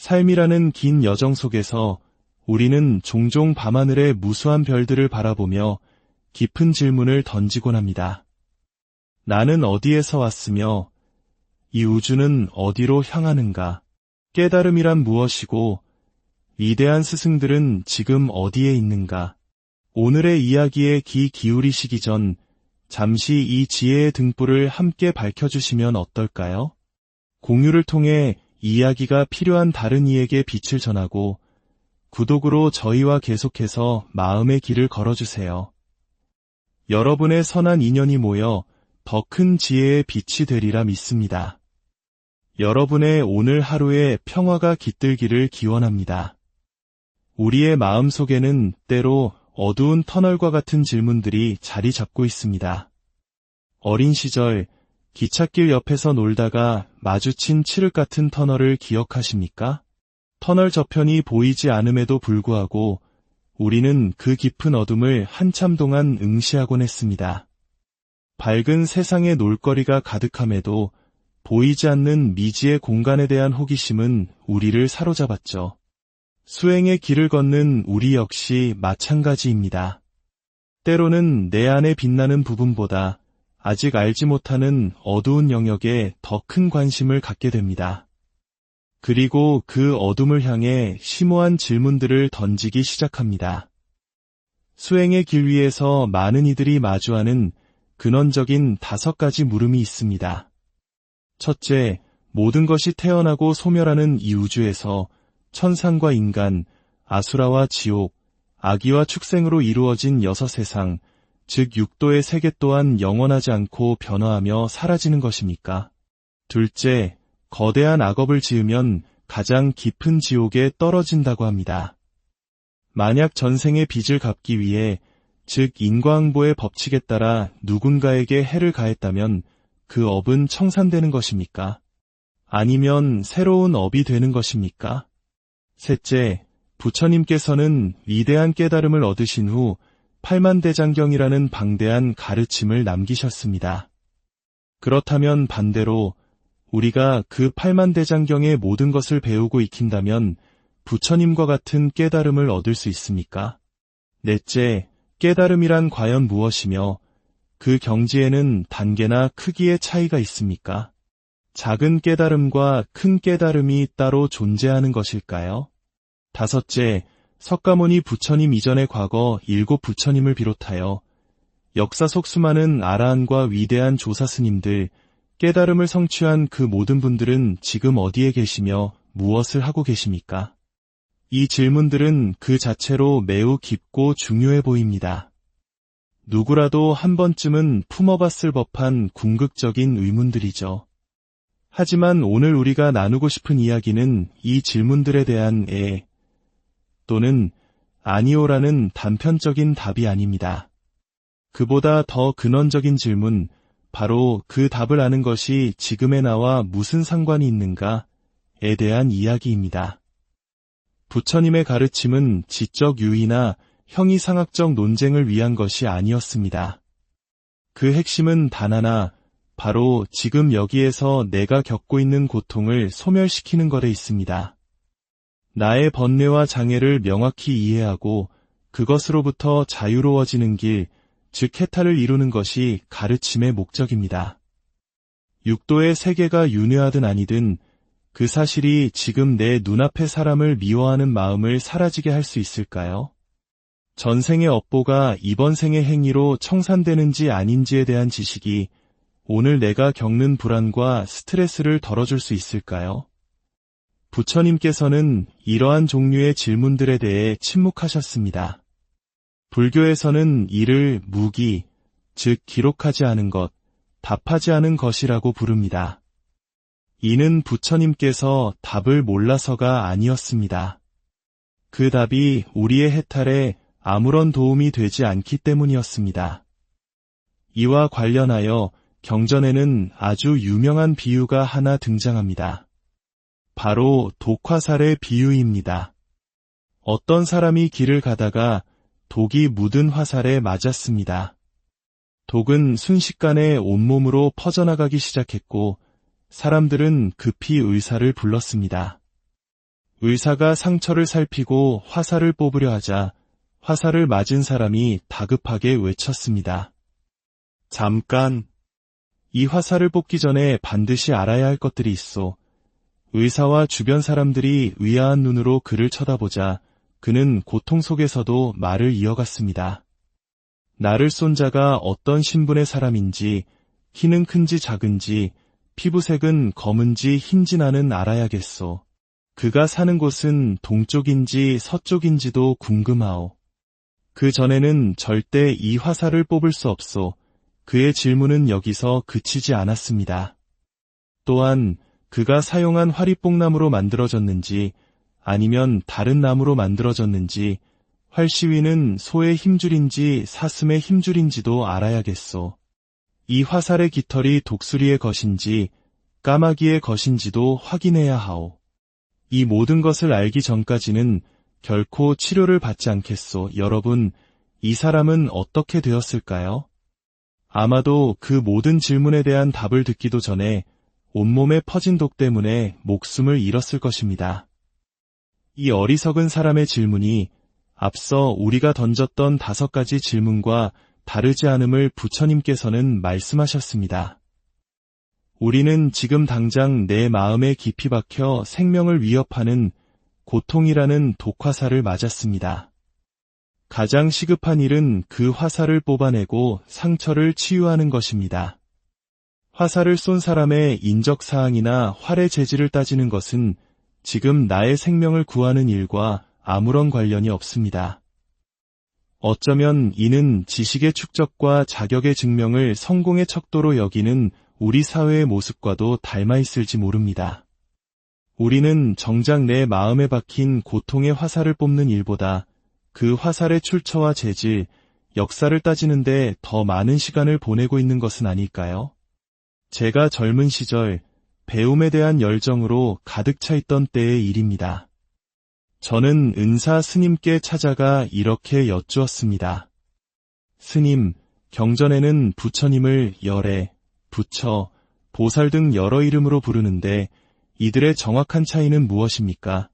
삶이라는 긴 여정 속에서 우리는 종종 밤하늘의 무수한 별들을 바라보며 깊은 질문을 던지곤 합니다. 나는 어디에서 왔으며 이 우주는 어디로 향하는가? 깨달음이란 무엇이고 위대한 스승들은 지금 어디에 있는가? 오늘의 이야기에 귀 기울이시기 전 잠시 이 지혜의 등불을 함께 밝혀주시면 어떨까요? 공유를 통해 이야기가 필요한 다른 이에게 빛을 전하고 구독으로 저희와 계속해서 마음의 길을 걸어주세요. 여러분의 선한 인연이 모여 더 큰 지혜의 빛이 되리라 믿습니다. 여러분의 오늘 하루에 평화가 깃들기를 기원합니다. 우리의 마음속에는 때로 어두운 터널과 같은 질문들이 자리 잡고 있습니다. 어린 시절 기찻길 옆에서 놀다가 마주친 칠흑 같은 터널을 기억하십니까? 터널 저편이 보이지 않음에도 불구하고 우리는 그 깊은 어둠을 한참 동안 응시하곤 했습니다. 밝은 세상의 놀거리가 가득함에도 보이지 않는 미지의 공간에 대한 호기심은 우리를 사로잡았죠. 수행의 길을 걷는 우리 역시 마찬가지입니다. 때로는 내 안에 빛나는 부분보다 아직 알지 못하는 어두운 영역에 더 큰 관심을 갖게 됩니다. 그리고 그 어둠을 향해 심오한 질문들을 던지기 시작합니다. 수행의 길 위에서 많은 이들이 마주하는 근원적인 5가지 물음이 있습니다. 첫째, 모든 것이 태어나고 소멸하는 이 우주에서 천상과 인간, 아수라와 지옥, 악의와 축생으로 이루어진 6세상, 즉 육도의 세계 또한 영원하지 않고 변화하며 사라지는 것입니까? 둘째, 거대한 악업을 지으면 가장 깊은 지옥에 떨어진다고 합니다. 만약 전생의 빚을 갚기 위해, 즉 인과응보의 법칙에 따라 누군가에게 해를 가했다면 그 업은 청산되는 것입니까? 아니면 새로운 업이 되는 것입니까? 셋째, 부처님께서는 위대한 깨달음을 얻으신 후 팔만대장경이라는 방대한 가르침을 남기셨습니다. 그렇다면 반대로 우리가 그 팔만대장경의 모든 것을 배우고 익힌다면 부처님과 같은 깨달음을 얻을 수 있습니까? 넷째, 깨달음이란 과연 무엇이며 그 경지에는 단계나 크기의 차이가 있습니까? 작은 깨달음과 큰 깨달음이 따로 존재하는 것일까요? 다섯째, 석가모니 부처님 이전의 과거 7 부처님을 비롯하여 역사 속 수많은 아라한과 위대한 조사 스님들, 깨달음을 성취한 그 모든 분들은 지금 어디에 계시며 무엇을 하고 계십니까? 이 질문들은 그 자체로 매우 깊고 중요해 보입니다. 누구라도 한 번쯤은 품어봤을 법한 궁극적인 의문들이죠. 하지만 오늘 우리가 나누고 싶은 이야기는 이 질문들에 대한 또는 아니오라는 단편적인 답이 아닙니다. 그보다 더 근원적인 질문, 바로 그 답을 아는 것이 지금의 나와 무슨 상관이 있는가에 대한 이야기입니다. 부처님의 가르침은 지적 유의나 형이상학적 논쟁을 위한 것이 아니었습니다. 그 핵심은 단 하나, 바로 지금 여기에서 내가 겪고 있는 고통을 소멸시키는 것에 있습니다. 나의 번뇌와 장애를 명확히 이해하고 그것으로부터 자유로워지는 길, 즉 해탈을 이루는 것이 가르침의 목적입니다. 육도의 세계가 윤회하든 아니든 그 사실이 지금 내 눈앞의 사람을 미워하는 마음을 사라지게 할 수 있을까요? 전생의 업보가 이번 생의 행위로 청산되는지 아닌지에 대한 지식이 오늘 내가 겪는 불안과 스트레스를 덜어줄 수 있을까요? 부처님께서는 이러한 종류의 질문들에 대해 침묵하셨습니다. 불교에서는 이를 무기, 즉 기록하지 않은 것, 답하지 않은 것이라고 부릅니다. 이는 부처님께서 답을 몰라서가 아니었습니다. 그 답이 우리의 해탈에 아무런 도움이 되지 않기 때문이었습니다. 이와 관련하여 경전에는 아주 유명한 비유가 하나 등장합니다. 바로 독화살의 비유입니다. 어떤 사람이 길을 가다가 독이 묻은 화살에 맞았습니다. 독은 순식간에 온몸으로 퍼져나가기 시작했고 사람들은 급히 의사를 불렀습니다. 의사가 상처를 살피고 화살을 뽑으려 하자 화살을 맞은 사람이 다급하게 외쳤습니다. 잠깐! 이 화살을 뽑기 전에 반드시 알아야 할 것들이 있어. 의사와 주변 사람들이 의아한 눈으로 그를 쳐다보자 그는 고통 속에서도 말을 이어갔습니다. 나를 쏜 자가 어떤 신분의 사람인지, 키는 큰지 작은지, 피부색은 검은지 흰지 나는 알아야겠소. 그가 사는 곳은 동쪽인지 서쪽인지도 궁금하오. 그 전에는 절대 이 화살을 뽑을 수 없소. 그의 질문은 여기서 그치지 않았습니다. 또한 그가 사용한 활이 뽕나무로 만들어졌는지 아니면 다른 나무로 만들어졌는지, 활 시위는 소의 힘줄인지 사슴의 힘줄인지도 알아야겠소. 이 화살의 깃털이 독수리의 것인지 까마귀의 것인지도 확인해야 하오. 이 모든 것을 알기 전까지는 결코 치료를 받지 않겠소. 여러분, 이 사람은 어떻게 되었을까요? 아마도 그 모든 질문에 대한 답을 듣기도 전에 온몸에 퍼진 독 때문에 목숨을 잃었을 것입니다. 이 어리석은 사람의 질문이 앞서 우리가 던졌던 5가지 질문과 다르지 않음을 부처님께서는 말씀하셨습니다. 우리는 지금 당장 내 마음에 깊이 박혀 생명을 위협하는 고통이라는 독화살을 맞았습니다. 가장 시급한 일은 그 화살을 뽑아내고 상처를 치유하는 것입니다. 화살을 쏜 사람의 인적사항이나 활의 재질을 따지는 것은 지금 나의 생명을 구하는 일과 아무런 관련이 없습니다. 어쩌면 이는 지식의 축적과 자격의 증명을 성공의 척도로 여기는 우리 사회의 모습과도 닮아 있을지 모릅니다. 우리는 정작 내 마음에 박힌 고통의 화살을 뽑는 일보다 그 화살의 출처와 재질, 역사를 따지는데 더 많은 시간을 보내고 있는 것은 아닐까요? 제가 젊은 시절 배움에 대한 열정으로 가득 차 있던 때의 일입니다. 저는 은사 스님께 찾아가 이렇게 여쭈었습니다. 스님, 경전에는 부처님을 열애, 부처, 보살 등 여러 이름으로 부르는데 이들의 정확한 차이는 무엇입니까?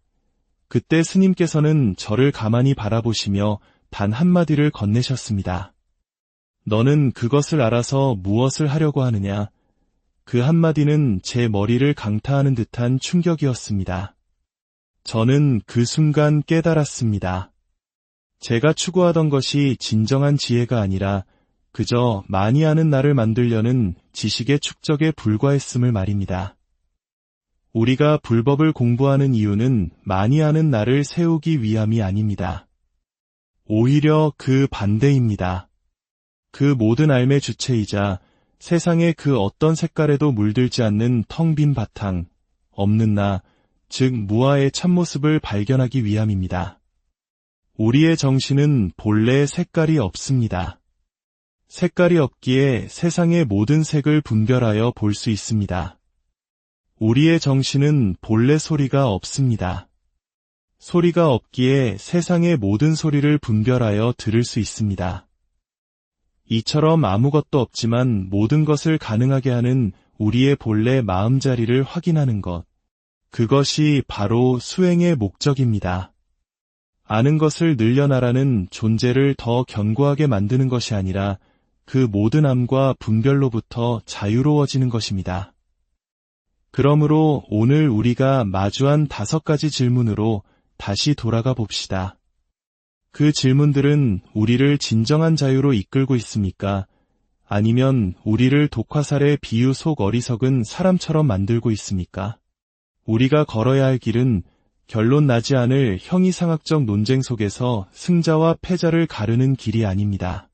그때 스님께서는 저를 가만히 바라보시며 단 한마디를 건네셨습니다. 너는 그것을 알아서 무엇을 하려고 하느냐? 그 한마디는 제 머리를 강타하는 듯한 충격이었습니다. 저는 그 순간 깨달았습니다. 제가 추구하던 것이 진정한 지혜가 아니라 그저 많이 아는 나를 만들려는 지식의 축적에 불과했음을 말입니다. 우리가 불법을 공부하는 이유는 많이 아는 나를 세우기 위함이 아닙니다. 오히려 그 반대입니다. 그 모든 삶의 주체이자 세상의 그 어떤 색깔에도 물들지 않는 텅 빈 바탕, 없는 나, 즉 무아의 참모습을 발견하기 위함입니다. 우리의 정신은 본래 색깔이 없습니다. 색깔이 없기에 세상의 모든 색을 분별하여 볼 수 있습니다. 우리의 정신은 본래 소리가 없습니다. 소리가 없기에 세상의 모든 소리를 분별하여 들을 수 있습니다. 이처럼 아무것도 없지만 모든 것을 가능하게 하는 우리의 본래 마음자리를 확인하는 것, 그것이 바로 수행의 목적입니다. 아는 것을 늘려나라는 존재를 더 견고하게 만드는 것이 아니라 그 모든 암과 분별로부터 자유로워지는 것입니다. 그러므로 오늘 우리가 마주한 5가지 질문으로 다시 돌아가 봅시다. 그 질문들은 우리를 진정한 자유로 이끌고 있습니까? 아니면 우리를 독화살의 비유 속 어리석은 사람처럼 만들고 있습니까? 우리가 걸어야 할 길은 결론 나지 않을 형이상학적 논쟁 속에서 승자와 패자를 가르는 길이 아닙니다.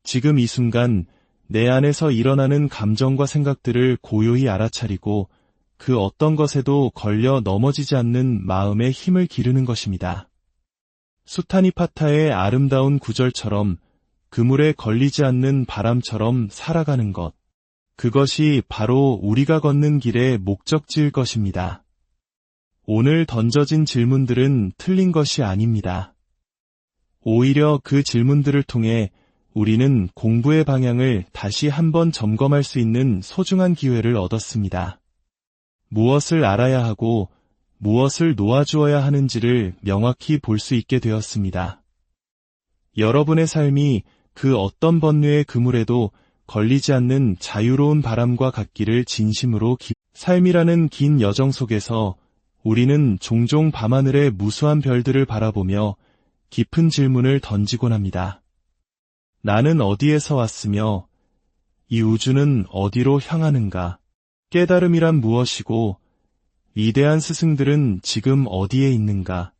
지금 이 순간 내 안에서 일어나는 감정과 생각들을 고요히 알아차리고 그 어떤 것에도 걸려 넘어지지 않는 마음의 힘을 기르는 것입니다. 수타니파타의 아름다운 구절처럼 그물에 걸리지 않는 바람처럼 살아가는 것, 그것이 바로 우리가 걷는 길의 목적지일 것입니다. 오늘 던져진 질문들은 틀린 것이 아닙니다. 오히려 그 질문들을 통해 우리는 공부의 방향을 다시 한번 점검할 수 있는 소중한 기회를 얻었습니다. 무엇을 알아야 하고 무엇을 놓아주어야 하는지를 명확히 볼 수 있게 되었습니다. 여러분의 삶이 그 어떤 번뇌의 그물에도 걸리지 않는 자유로운 바람과 같기를 진심으로 삶이라는 긴 여정 속에서 우리는 종종 밤하늘의 무수한 별들을 바라보며 깊은 질문을 던지곤 합니다. 나는 어디에서 왔으며 이 우주는 어디로 향하는가? 깨달음이란 무엇이고 위대한 스승들은 지금 어디에 있는가?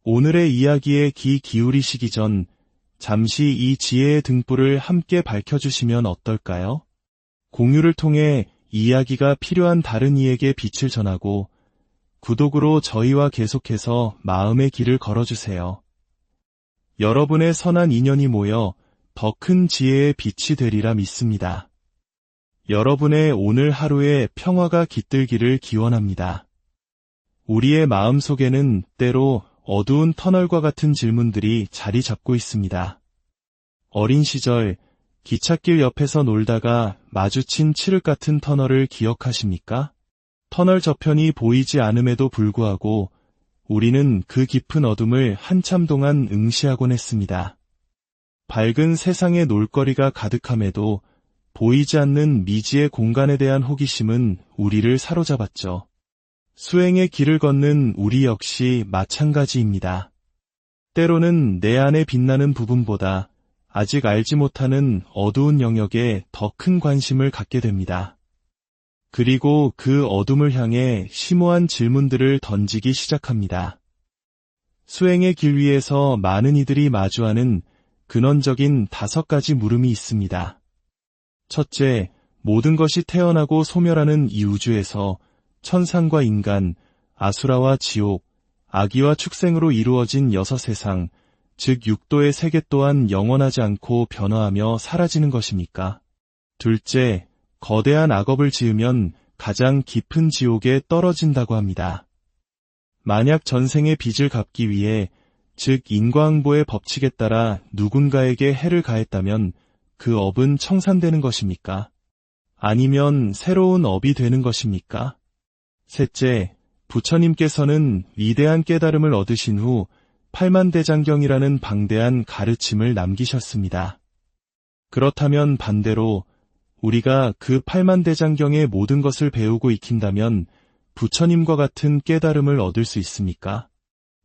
오늘의 이야기에 귀 기울이시기 전 잠시 이 지혜의 등불을 함께 밝혀주시면 어떨까요? 공유를 통해 이야기가 필요한 다른 이에게 빛을 전하고 구독으로 저희와 계속해서 마음의 길을 걸어주세요. 여러분의 선한 인연이 모여 더 큰 지혜의 빛이 되리라 믿습니다. 여러분의 오늘 하루에 평화가 깃들기를 기원합니다. 우리의 마음속에는 때로 어두운 터널과 같은 질문들이 자리 잡고 있습니다. 어린 시절 기찻길 옆에서 놀다가 마주친 칠흑 같은 터널을 기억하십니까? 터널 저편이 보이지 않음에도 불구하고 우리는 그 깊은 어둠을 한참 동안 응시하곤 했습니다. 밝은 세상의 놀거리가 가득함에도 보이지 않는 미지의 공간에 대한 호기심은 우리를 사로잡았죠. 수행의 길을 걷는 우리 역시 마찬가지입니다. 때로는 내 안에 빛나는 부분보다 아직 알지 못하는 어두운 영역에 더 큰 관심을 갖게 됩니다. 그리고 그 어둠을 향해 심오한 질문들을 던지기 시작합니다. 수행의 길 위에서 많은 이들이 마주하는 근원적인 5가지 물음이 있습니다. 첫째, 모든 것이 태어나고 소멸하는 이 우주에서 천상과 인간, 아수라와 지옥, 악의와 축생으로 이루어진 6세상, 즉 육도의 세계 또한 영원하지 않고 변화하며 사라지는 것입니까? 둘째, 거대한 악업을 지으면 가장 깊은 지옥에 떨어진다고 합니다. 만약 전생의 빚을 갚기 위해, 즉 인과응보의 법칙에 따라 누군가에게 해를 가했다면 그 업은 청산되는 것입니까? 아니면 새로운 업이 되는 것입니까? 셋째, 부처님께서는 위대한 깨달음을 얻으신 후 팔만대장경이라는 방대한 가르침을 남기셨습니다. 그렇다면 반대로 우리가 그 팔만대장경의 모든 것을 배우고 익힌다면 부처님과 같은 깨달음을 얻을 수 있습니까?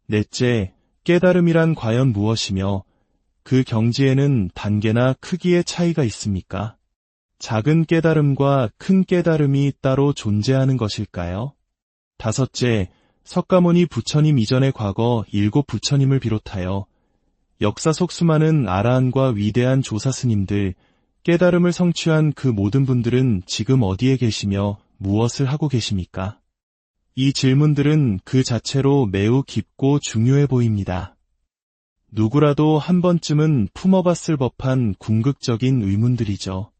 넷째, 깨달음이란 과연 무엇이며 그 경지에는 단계나 크기의 차이가 있습니까? 작은 깨달음과 큰 깨달음이 따로 존재하는 것일까요? 다섯째, 석가모니 부처님 이전의 과거 7 부처님을 비롯하여 역사 속 수많은 아라한과 위대한 조사 스님들, 깨달음을 성취한 그 모든 분들은 지금 어디에 계시며 무엇을 하고 계십니까? 이 질문들은 그 자체로 매우 깊고 중요해 보입니다. 누구라도 한 번쯤은 품어봤을 법한 궁극적인 의문들이죠.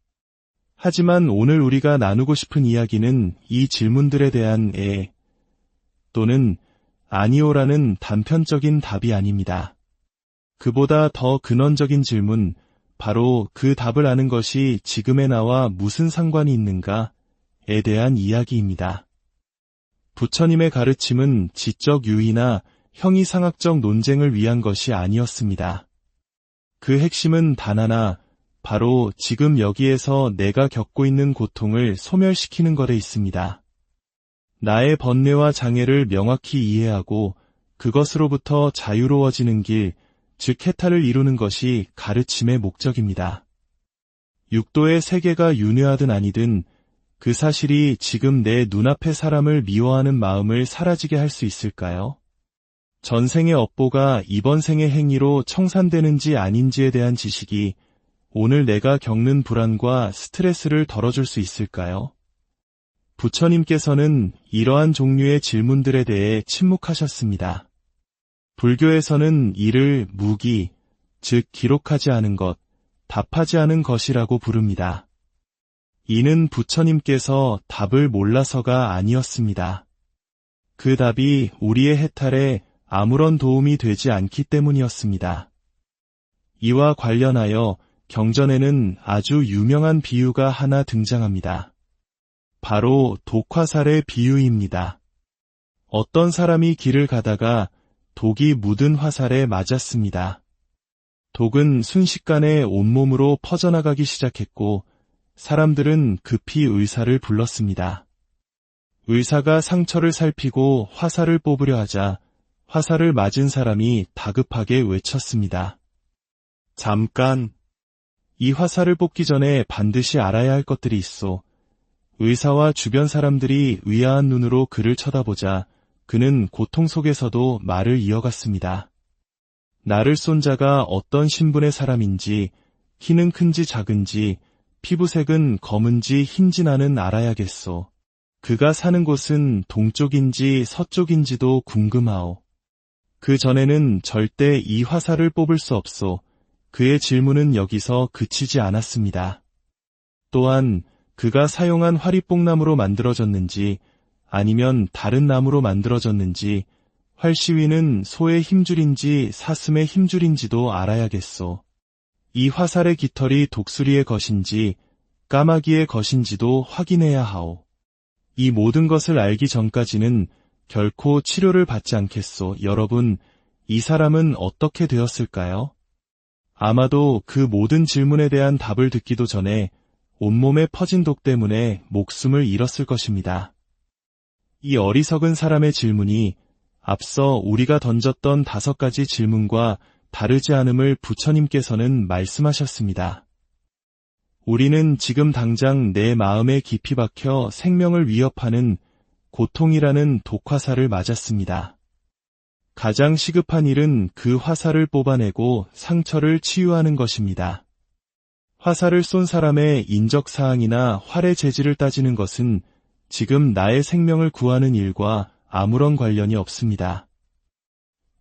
하지만 오늘 우리가 나누고 싶은 이야기는 이 질문들에 대한 또는 아니오라는 단편적인 답이 아닙니다. 그보다 더 근원적인 질문, 바로 그 답을 아는 것이 지금의 나와 무슨 상관이 있는가에 대한 이야기입니다. 부처님의 가르침은 지적 유의나 형이상학적 논쟁을 위한 것이 아니었습니다. 그 핵심은 단 하나, 바로 지금 여기에서 내가 겪고 있는 고통을 소멸시키는 것에 있습니다. 나의 번뇌와 장애를 명확히 이해하고 그것으로부터 자유로워지는 길, 즉 해탈을 이루는 것이 가르침의 목적입니다. 육도의 세계가 윤회하든 아니든 그 사실이 지금 내 눈앞의 사람을 미워하는 마음을 사라지게 할 수 있을까요? 전생의 업보가 이번 생의 행위로 청산되는지 아닌지에 대한 지식이 오늘 내가 겪는 불안과 스트레스를 덜어줄 수 있을까요? 부처님께서는 이러한 종류의 질문들에 대해 침묵하셨습니다. 불교에서는 이를 무기, 즉 기록하지 않은 것, 답하지 않은 것이라고 부릅니다. 이는 부처님께서 답을 몰라서가 아니었습니다. 그 답이 우리의 해탈에 아무런 도움이 되지 않기 때문이었습니다. 이와 관련하여 경전에는 아주 유명한 비유가 하나 등장합니다. 바로 독화살의 비유입니다. 어떤 사람이 길을 가다가 독이 묻은 화살에 맞았습니다. 독은 순식간에 온몸으로 퍼져나가기 시작했고 사람들은 급히 의사를 불렀습니다. 의사가 상처를 살피고 화살을 뽑으려 하자 화살을 맞은 사람이 다급하게 외쳤습니다. 잠깐! 이 화살을 뽑기 전에 반드시 알아야 할 것들이 있어. 의사와 주변 사람들이 의아한 눈으로 그를 쳐다보자 그는 고통 속에서도 말을 이어갔습니다. 나를 쏜 자가 어떤 신분의 사람인지, 키는 큰지 작은지, 피부색은 검은지 흰지 나는 알아야겠소. 그가 사는 곳은 동쪽인지 서쪽인지도 궁금하오. 그 전에는 절대 이 화살을 뽑을 수 없소. 그의 질문은 여기서 그치지 않았습니다. 또한 그가 사용한 활이 뽕나무로 만들어졌는지 아니면 다른 나무로 만들어졌는지 활 시위는 소의 힘줄인지 사슴의 힘줄인지도 알아야겠소. 이 화살의 깃털이 독수리의 것인지 까마귀의 것인지도 확인해야 하오. 이 모든 것을 알기 전까지는 결코 치료를 받지 않겠소. 여러분, 이 사람은 어떻게 되었을까요? 아마도 그 모든 질문에 대한 답을 듣기도 전에 온몸에 퍼진 독 때문에 목숨을 잃었을 것입니다. 이 어리석은 사람의 질문이 앞서 우리가 던졌던 5가지 질문과 다르지 않음을 부처님께서는 말씀하셨습니다. 우리는 지금 당장 내 마음에 깊이 박혀 생명을 위협하는 고통이라는 독화살을 맞았습니다. 가장 시급한 일은 그 화살을 뽑아내고 상처를 치유하는 것입니다. 화살을 쏜 사람의 인적사항이나 활의 재질을 따지는 것은 지금 나의 생명을 구하는 일과 아무런 관련이 없습니다.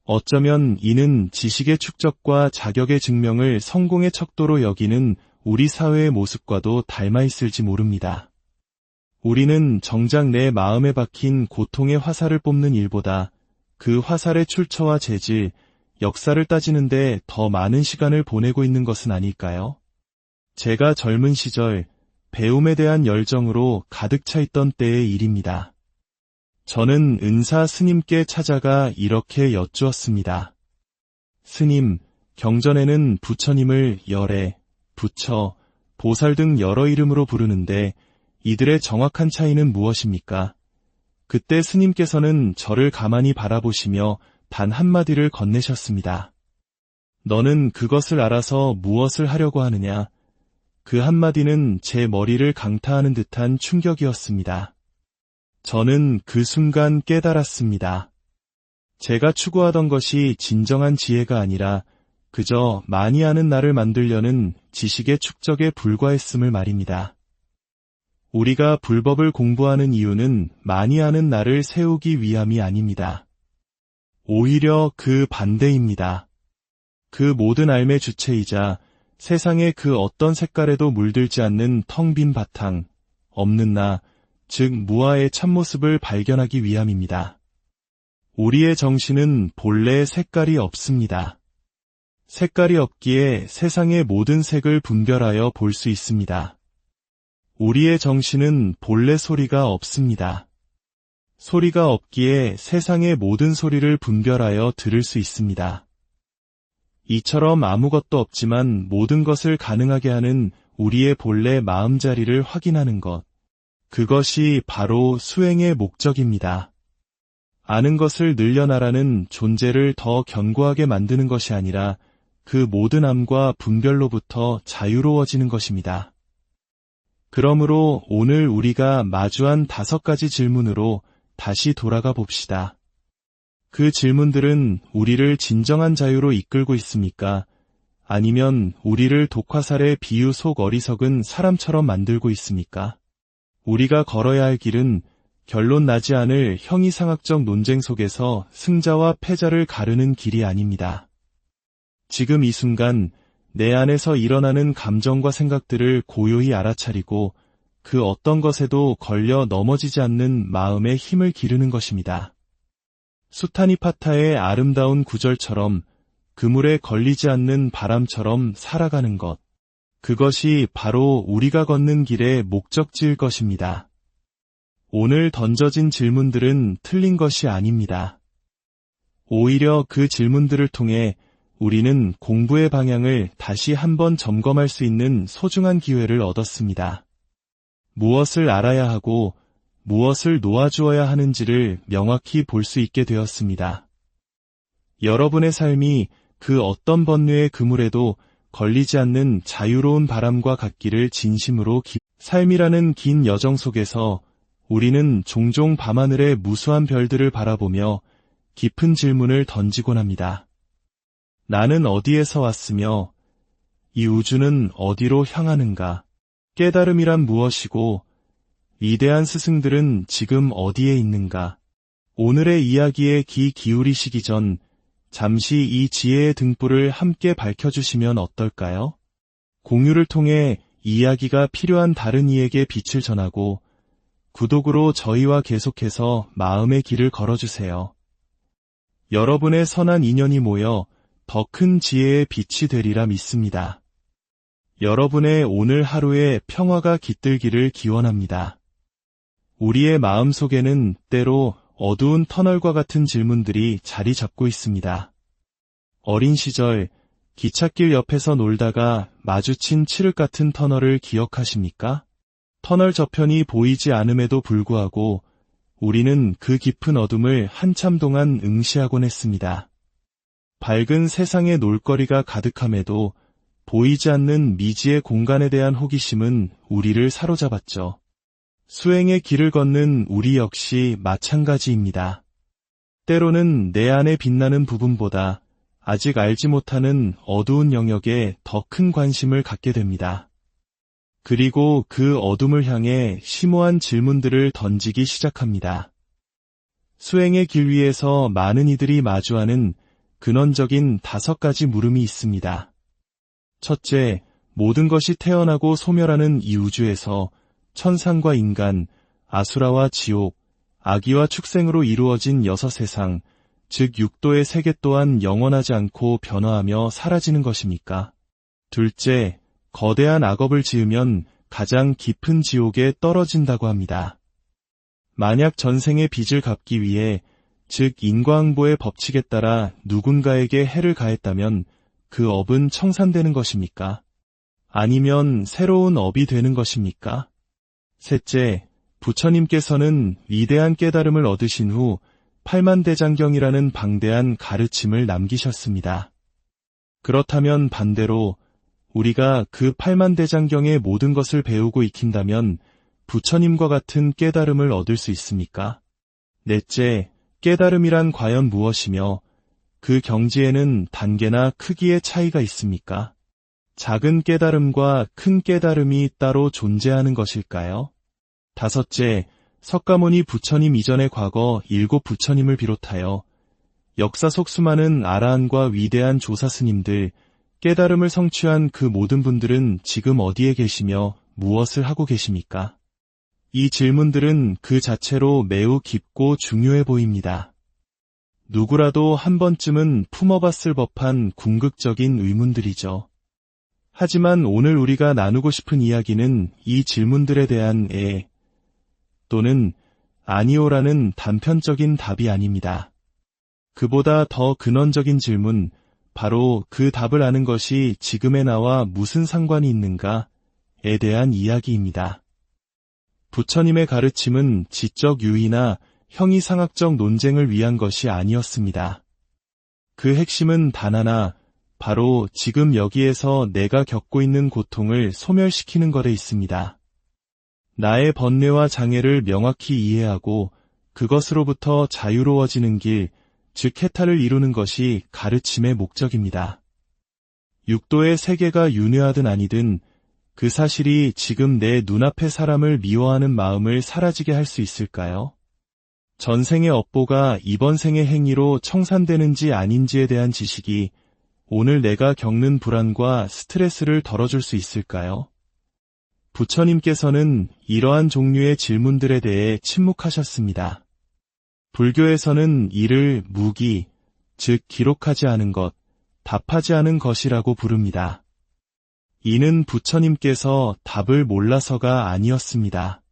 어쩌면 이는 지식의 축적과 자격의 증명을 성공의 척도로 여기는 우리 사회의 모습과도 닮아 있을지 모릅니다. 우리는 정작 내 마음에 박힌 고통의 화살을 뽑는 일보다 그 화살의 출처와 재질, 역사를 따지는데 더 많은 시간을 보내고 있는 것은 아닐까요? 제가 젊은 시절 배움에 대한 열정으로 가득 차 있던 때의 일입니다. 저는 은사 스님께 찾아가 이렇게 여쭈었습니다. 스님, 경전에는 부처님을 열애, 부처, 보살 등 여러 이름으로 부르는데 이들의 정확한 차이는 무엇입니까? 그때 스님께서는 저를 가만히 바라보시며 단 한마디를 건네셨습니다. 너는 그것을 알아서 무엇을 하려고 하느냐? 그 한마디는 제 머리를 강타하는 듯한 충격이었습니다. 저는 그 순간 깨달았습니다. 제가 추구하던 것이 진정한 지혜가 아니라 그저 많이 아는 나를 만들려는 지식의 축적에 불과했음을 말입니다. 우리가 불법을 공부하는 이유는 많이 아는 나를 세우기 위함이 아닙니다. 오히려 그 반대입니다. 그 모든 삶의 주체이자 세상의 그 어떤 색깔에도 물들지 않는 텅 빈 바탕, 없는 나, 즉 무아의 참모습을 발견하기 위함입니다. 우리의 정신은 본래 색깔이 없습니다. 색깔이 없기에 세상의 모든 색을 분별하여 볼 수 있습니다. 우리의 정신은 본래 소리가 없습니다. 소리가 없기에 세상의 모든 소리를 분별하여 들을 수 있습니다. 이처럼 아무것도 없지만 모든 것을 가능하게 하는 우리의 본래 마음자리를 확인하는 것. 그것이 바로 수행의 목적입니다. 아는 것을 늘려나라는 존재를 더 견고하게 만드는 것이 아니라 그 모든 암과 분별로부터 자유로워지는 것입니다. 그러므로 오늘 우리가 마주한 5가지 질문으로 다시 돌아가 봅시다. 그 질문들은 우리를 진정한 자유로 이끌고 있습니까? 아니면 우리를 독화살의 비유 속 어리석은 사람처럼 만들고 있습니까? 우리가 걸어야 할 길은 결론 나지 않을 형이상학적 논쟁 속에서 승자와 패자를 가르는 길이 아닙니다. 지금 이 순간 내 안에서 일어나는 감정과 생각들을 고요히 알아차리고 그 어떤 것에도 걸려 넘어지지 않는 마음의 힘을 기르는 것입니다. 수타니파타의 아름다운 구절처럼 그물에 걸리지 않는 바람처럼 살아가는 것. 그것이 바로 우리가 걷는 길의 목적지일 것입니다. 오늘 던져진 질문들은 틀린 것이 아닙니다. 오히려 그 질문들을 통해 우리는 공부의 방향을 다시 한번 점검할 수 있는 소중한 기회를 얻었습니다. 무엇을 알아야 하고 무엇을 놓아주어야 하는지를 명확히 볼 수 있게 되었습니다. 여러분의 삶이 그 어떤 번뇌의 그물에도 걸리지 않는 자유로운 바람과 같기를 진심으로 삶이라는 긴 여정 속에서 우리는 종종 밤하늘의 무수한 별들을 바라보며 깊은 질문을 던지곤 합니다. 나는 어디에서 왔으며 이 우주는 어디로 향하는가? 깨달음이란 무엇이고 위대한 스승들은 지금 어디에 있는가? 오늘의 이야기에 귀 기울이시기 전 잠시 이 지혜의 등불을 함께 밝혀주시면 어떨까요? 공유를 통해 이야기가 필요한 다른 이에게 빛을 전하고 구독으로 저희와 계속해서 마음의 길을 걸어주세요. 여러분의 선한 인연이 모여 더 큰 지혜의 빛이 되리라 믿습니다. 여러분의 오늘 하루에 평화가 깃들기를 기원합니다. 우리의 마음속에는 때로 어두운 터널과 같은 질문들이 자리 잡고 있습니다. 어린 시절 기찻길 옆에서 놀다가 마주친 칠흑 같은 터널을 기억하십니까? 터널 저편이 보이지 않음에도 불구하고 우리는 그 깊은 어둠을 한참 동안 응시하곤 했습니다. 밝은 세상의 놀거리가 가득함에도 보이지 않는 미지의 공간에 대한 호기심은 우리를 사로잡았죠. 수행의 길을 걷는 우리 역시 마찬가지입니다. 때로는 내 안에 빛나는 부분보다 아직 알지 못하는 어두운 영역에 더 큰 관심을 갖게 됩니다. 그리고 그 어둠을 향해 심오한 질문들을 던지기 시작합니다. 수행의 길 위에서 많은 이들이 마주하는 근원적인 5가지 물음이 있습니다. 첫째, 모든 것이 태어나고 소멸하는 이 우주에서 천상과 인간, 아수라와 지옥, 악의와 축생으로 이루어진 6세상, 즉 육도의 세계 또한 영원하지 않고 변화하며 사라지는 것입니까? 둘째, 거대한 악업을 지으면 가장 깊은 지옥에 떨어진다고 합니다. 만약 전생의 빚을 갚기 위해, 즉 인과응보의 법칙에 따라 누군가에게 해를 가했다면 그 업은 청산되는 것입니까? 아니면 새로운 업이 되는 것입니까? 셋째, 부처님께서는 위대한 깨달음을 얻으신 후 팔만대장경이라는 방대한 가르침을 남기셨습니다. 그렇다면 반대로 우리가 그 팔만대장경의 모든 것을 배우고 익힌다면 부처님과 같은 깨달음을 얻을 수 있습니까? 넷째, 깨달음이란 과연 무엇이며 그 경지에는 단계나 크기의 차이가 있습니까? 작은 깨달음과 큰 깨달음이 따로 존재하는 것일까요? 다섯째, 석가모니 부처님 이전의 과거 7 부처님을 비롯하여 역사 속 수많은 아라한과 위대한 조사스님들, 깨달음을 성취한 그 모든 분들은 지금 어디에 계시며 무엇을 하고 계십니까? 이 질문들은 그 자체로 매우 깊고 중요해 보입니다. 누구라도 한 번쯤은 품어봤을 법한 궁극적인 의문들이죠. 하지만 오늘 우리가 나누고 싶은 이야기는 이 질문들에 대한 또는 아니오라는 단편적인 답이 아닙니다. 그보다 더 근원적인 질문, 바로 그 답을 아는 것이 지금의 나와 무슨 상관이 있는가에 대한 이야기입니다. 부처님의 가르침은 지적 유의나 형이상학적 논쟁을 위한 것이 아니었습니다. 그 핵심은 단 하나, 바로 지금 여기에서 내가 겪고 있는 고통을 소멸시키는 것에 있습니다. 나의 번뇌와 장애를 명확히 이해하고 그것으로부터 자유로워지는 길, 즉 해탈을 이루는 것이 가르침의 목적입니다. 육도의 세계가 윤회하든 아니든 그 사실이 지금 내 눈앞의 사람을 미워하는 마음을 사라지게 할 수 있을까요? 전생의 업보가 이번 생의 행위로 청산되는지 아닌지에 대한 지식이 오늘 내가 겪는 불안과 스트레스를 덜어줄 수 있을까요? 부처님께서는 이러한 종류의 질문들에 대해 침묵하셨습니다. 불교에서는 이를 무기, 즉 기록하지 않은 것, 답하지 않은 것이라고 부릅니다. 이는 부처님께서 답을 몰라서가 아니었습니다.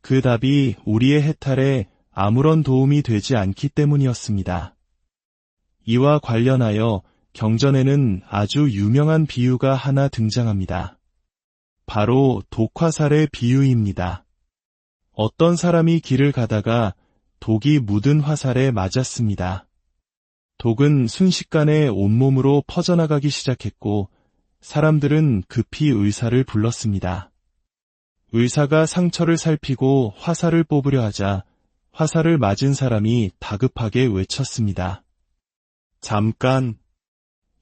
그 답이 우리의 해탈에 아무런 도움이 되지 않기 때문이었습니다. 이와 관련하여 경전에는 아주 유명한 비유가 하나 등장합니다. 바로 독화살의 비유입니다. 어떤 사람이 길을 가다가 독이 묻은 화살에 맞았습니다. 독은 순식간에 온몸으로 퍼져나가기 시작했고 사람들은 급히 의사를 불렀습니다. 의사가 상처를 살피고 화살을 뽑으려 하자 화살을 맞은 사람이 다급하게 외쳤습니다. 잠깐!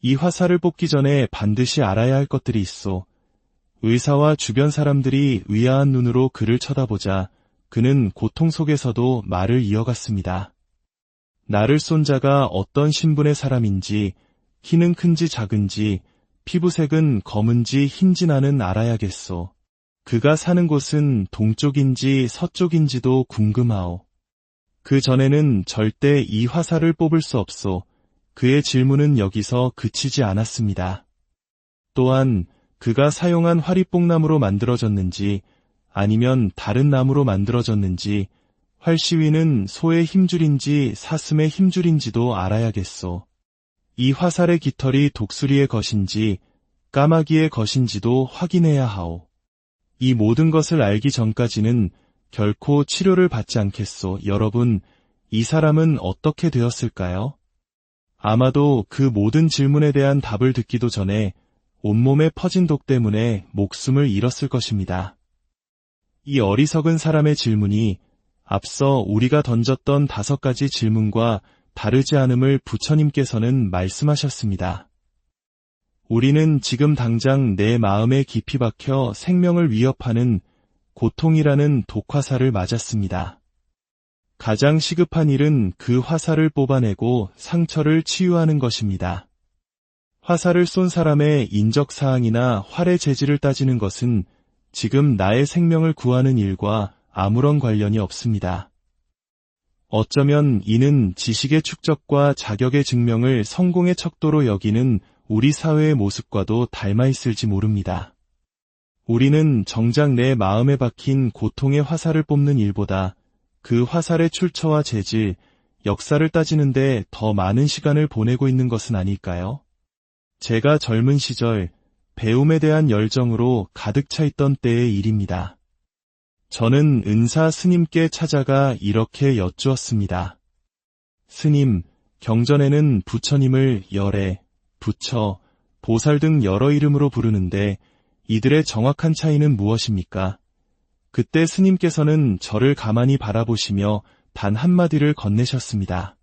이 화살을 뽑기 전에 반드시 알아야 할 것들이 있어. 의사와 주변 사람들이 의아한 눈으로 그를 쳐다보자 그는 고통 속에서도 말을 이어갔습니다. 나를 쏜 자가 어떤 신분의 사람인지, 키는 큰지 작은지, 피부색은 검은지 흰지 나는 알아야겠소. 그가 사는 곳은 동쪽인지 서쪽인지도 궁금하오. 그 전에는 절대 이 화살을 뽑을 수 없소. 그의 질문은 여기서 그치지 않았습니다. 또한 그가 사용한 활이 뽕나무로 만들어졌는지 아니면 다른 나무로 만들어졌는지 활 시위는 소의 힘줄인지 사슴의 힘줄인지도 알아야겠소. 이 화살의 깃털이 독수리의 것인지 까마귀의 것인지도 확인해야 하오. 이 모든 것을 알기 전까지는 결코 치료를 받지 않겠소. 여러분, 이 사람은 어떻게 되었을까요? 아마도 그 모든 질문에 대한 답을 듣기도 전에 온몸에 퍼진 독 때문에 목숨을 잃었을 것입니다. 이 어리석은 사람의 질문이 앞서 우리가 던졌던 5가지 질문과 다르지 않음을 부처님께서는 말씀하셨습니다. 우리는 지금 당장 내 마음에 깊이 박혀 생명을 위협하는 고통이라는 독화살을 맞았습니다. 가장 시급한 일은 그 화살을 뽑아내고 상처를 치유하는 것입니다. 화살을 쏜 사람의 인적사항이나 활의 재질을 따지는 것은 지금 나의 생명을 구하는 일과 아무런 관련이 없습니다. 어쩌면 이는 지식의 축적과 자격의 증명을 성공의 척도로 여기는 우리 사회의 모습과도 닮아 있을지 모릅니다. 우리는 정작 내 마음에 박힌 고통의 화살을 뽑는 일보다 그 화살의 출처와 재질, 역사를 따지는데 더 많은 시간을 보내고 있는 것은 아닐까요? 제가 젊은 시절 배움에 대한 열정으로 가득 차 있던 때의 일입니다. 저는 은사 스님께 찾아가 이렇게 여쭈었습니다. 스님, 경전에는 부처님을 열애, 부처, 보살 등 여러 이름으로 부르는데 이들의 정확한 차이는 무엇입니까? 그때 스님께서는 저를 가만히 바라보시며 단 한마디를 건네셨습니다.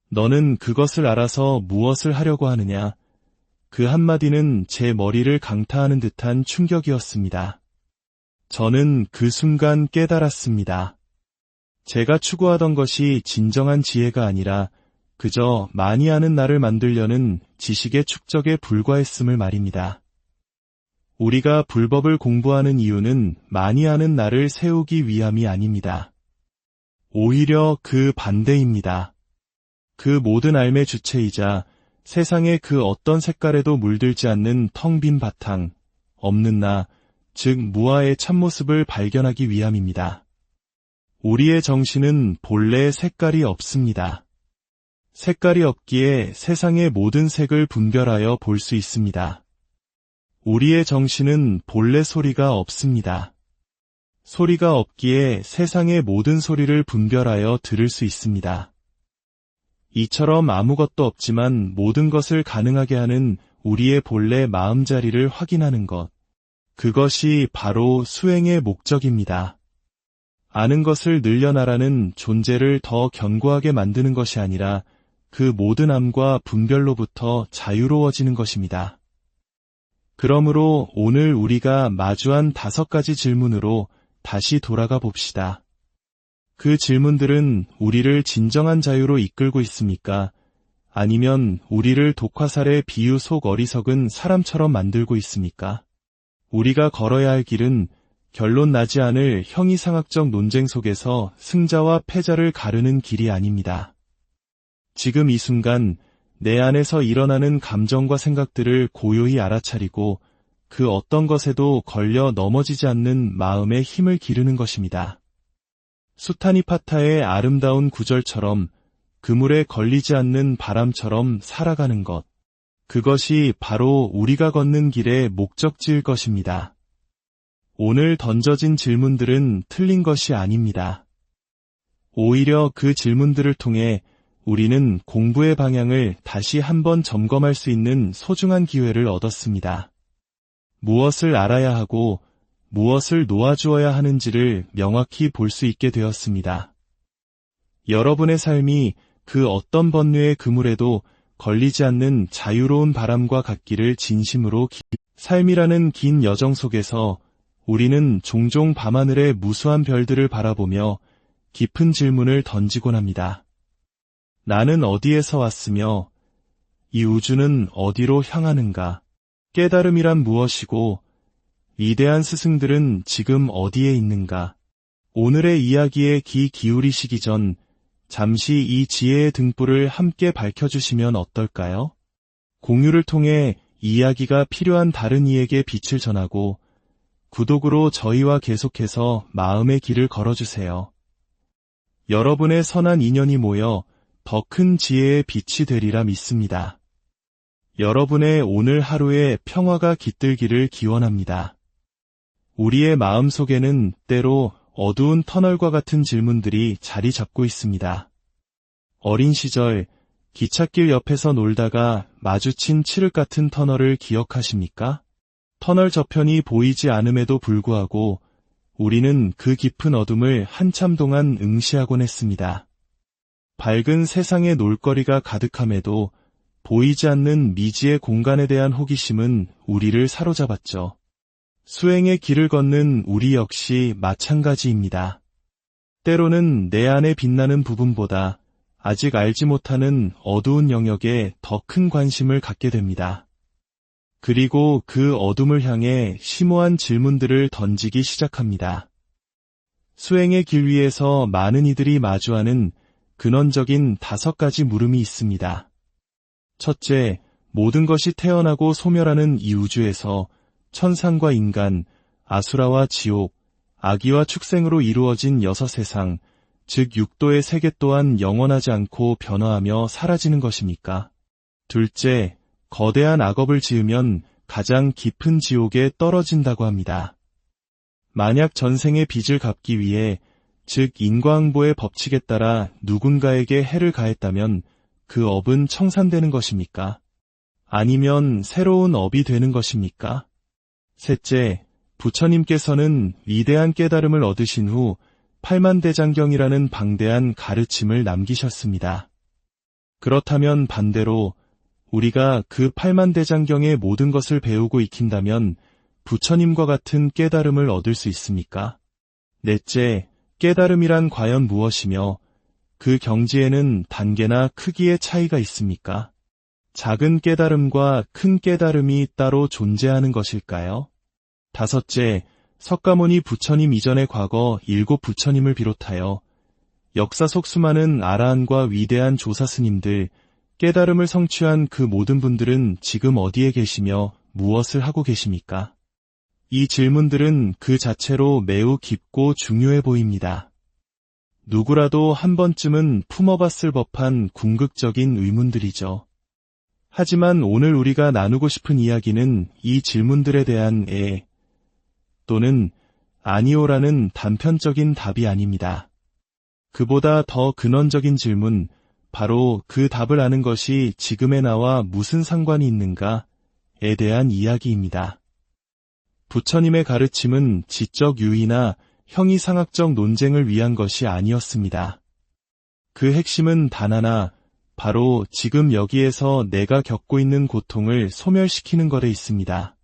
너는 그것을 알아서 무엇을 하려고 하느냐? 그 한마디는 제 머리를 강타하는 듯한 충격이었습니다. 저는 그 순간 깨달았습니다. 제가 추구하던 것이 진정한 지혜가 아니라 그저 많이 아는 나를 만들려는 지식의 축적에 불과했음을 말입니다. 우리가 불법을 공부하는 이유는 많이 아는 나를 세우기 위함이 아닙니다. 오히려 그 반대입니다. 그 모든 삶의 주체이자 세상의 그 어떤 색깔에도 물들지 않는 텅 빈 바탕, 없는 나, 즉 무아의 참모습을 발견하기 위함입니다. 우리의 정신은 본래 색깔이 없습니다. 색깔이 없기에 세상의 모든 색을 분별하여 볼 수 있습니다. 우리의 정신은 본래 소리가 없습니다. 소리가 없기에 세상의 모든 소리를 분별하여 들을 수 있습니다. 이처럼 아무것도 없지만 모든 것을 가능하게 하는 우리의 본래 마음자리를 확인하는 것, 그것이 바로 수행의 목적입니다. 아는 것을 늘려나라는 존재를 더 견고하게 만드는 것이 아니라 그 모든 암과 분별로부터 자유로워지는 것입니다. 그러므로 오늘 우리가 마주한 5가지 질문으로 다시 돌아가 봅시다. 그 질문들은 우리를 진정한 자유로 이끌고 있습니까? 아니면 우리를 독화살의 비유 속 어리석은 사람처럼 만들고 있습니까? 우리가 걸어야 할 길은 결론 나지 않을 형이상학적 논쟁 속에서 승자와 패자를 가르는 길이 아닙니다. 지금 이 순간 내 안에서 일어나는 감정과 생각들을 고요히 알아차리고 그 어떤 것에도 걸려 넘어지지 않는 마음의 힘을 기르는 것입니다. 수타니파타의 아름다운 구절처럼 그물에 걸리지 않는 바람처럼 살아가는 것. 그것이 바로 우리가 걷는 길의 목적지일 것입니다. 오늘 던져진 질문들은 틀린 것이 아닙니다. 오히려 그 질문들을 통해 우리는 공부의 방향을 다시 한번 점검할 수 있는 소중한 기회를 얻었습니다. 무엇을 알아야 하고 무엇을 놓아주어야 하는지를 명확히 볼 수 있게 되었습니다. 여러분의 삶이 그 어떤 번뇌의 그물에도 걸리지 않는 자유로운 바람과 같기를 진심으로 삶이라는 긴 여정 속에서 우리는 종종 밤하늘의 무수한 별들을 바라보며 깊은 질문을 던지곤 합니다. 나는 어디에서 왔으며 이 우주는 어디로 향하는가? 깨달음이란 무엇이고 위대한 스승들은 지금 어디에 있는가? 오늘의 이야기에 귀 기울이시기 전 잠시 이 지혜의 등불을 함께 밝혀주시면 어떨까요? 공유를 통해 이야기가 필요한 다른 이에게 빛을 전하고 구독으로 저희와 계속해서 마음의 길을 걸어주세요. 여러분의 선한 인연이 모여 더 큰 지혜의 빛이 되리라 믿습니다. 여러분의 오늘 하루에 평화가 깃들기를 기원합니다. 우리의 마음속에는 때로 어두운 터널과 같은 질문들이 자리 잡고 있습니다. 어린 시절 기찻길 옆에서 놀다가 마주친 칠흑 같은 터널을 기억하십니까? 터널 저편이 보이지 않음에도 불구하고 우리는 그 깊은 어둠을 한참 동안 응시하곤 했습니다. 밝은 세상의 놀거리가 가득함에도 보이지 않는 미지의 공간에 대한 호기심은 우리를 사로잡았죠. 수행의 길을 걷는 우리 역시 마찬가지입니다. 때로는 내 안에 빛나는 부분보다 아직 알지 못하는 어두운 영역에 더 큰 관심을 갖게 됩니다. 그리고 그 어둠을 향해 심오한 질문들을 던지기 시작합니다. 수행의 길 위에서 많은 이들이 마주하는 근원적인 5가지 물음이 있습니다. 첫째, 모든 것이 태어나고 소멸하는 이 우주에서 천상과 인간, 아수라와 지옥, 악의와 축생으로 이루어진 6세상, 즉 육도의 세계 또한 영원하지 않고 변화하며 사라지는 것입니까? 둘째, 거대한 악업을 지으면 가장 깊은 지옥에 떨어진다고 합니다. 만약 전생의 빚을 갚기 위해, 즉 인과응보의 법칙에 따라 누군가에게 해를 가했다면 그 업은 청산되는 것입니까? 아니면 새로운 업이 되는 것입니까? 셋째, 부처님께서는 위대한 깨달음을 얻으신 후 팔만대장경이라는 방대한 가르침을 남기셨습니다. 그렇다면 반대로 우리가 그 팔만대장경의 모든 것을 배우고 익힌다면 부처님과 같은 깨달음을 얻을 수 있습니까? 넷째, 깨달음이란 과연 무엇이며 그 경지에는 단계나 크기의 차이가 있습니까? 작은 깨달음과 큰 깨달음이 따로 존재하는 것일까요? 다섯째, 석가모니 부처님 이전의 과거 7 부처님을 비롯하여 역사 속 수많은 아라한과 위대한 조사스님들, 깨달음을 성취한 그 모든 분들은 지금 어디에 계시며 무엇을 하고 계십니까? 이 질문들은 그 자체로 매우 깊고 중요해 보입니다. 누구라도 한 번쯤은 품어봤을 법한 궁극적인 의문들이죠. 하지만 오늘 우리가 나누고 싶은 이야기는 이 질문들에 대한 또는 아니오라는 단편적인 답이 아닙니다. 그보다 더 근원적인 질문, 바로 그 답을 아는 것이 지금의 나와 무슨 상관이 있는가에 대한 이야기입니다. 부처님의 가르침은 지적 유의나 형이상학적 논쟁을 위한 것이 아니었습니다. 그 핵심은 단 하나, 바로 지금 여기에서 내가 겪고 있는 고통을 소멸시키는 것에 있습니다.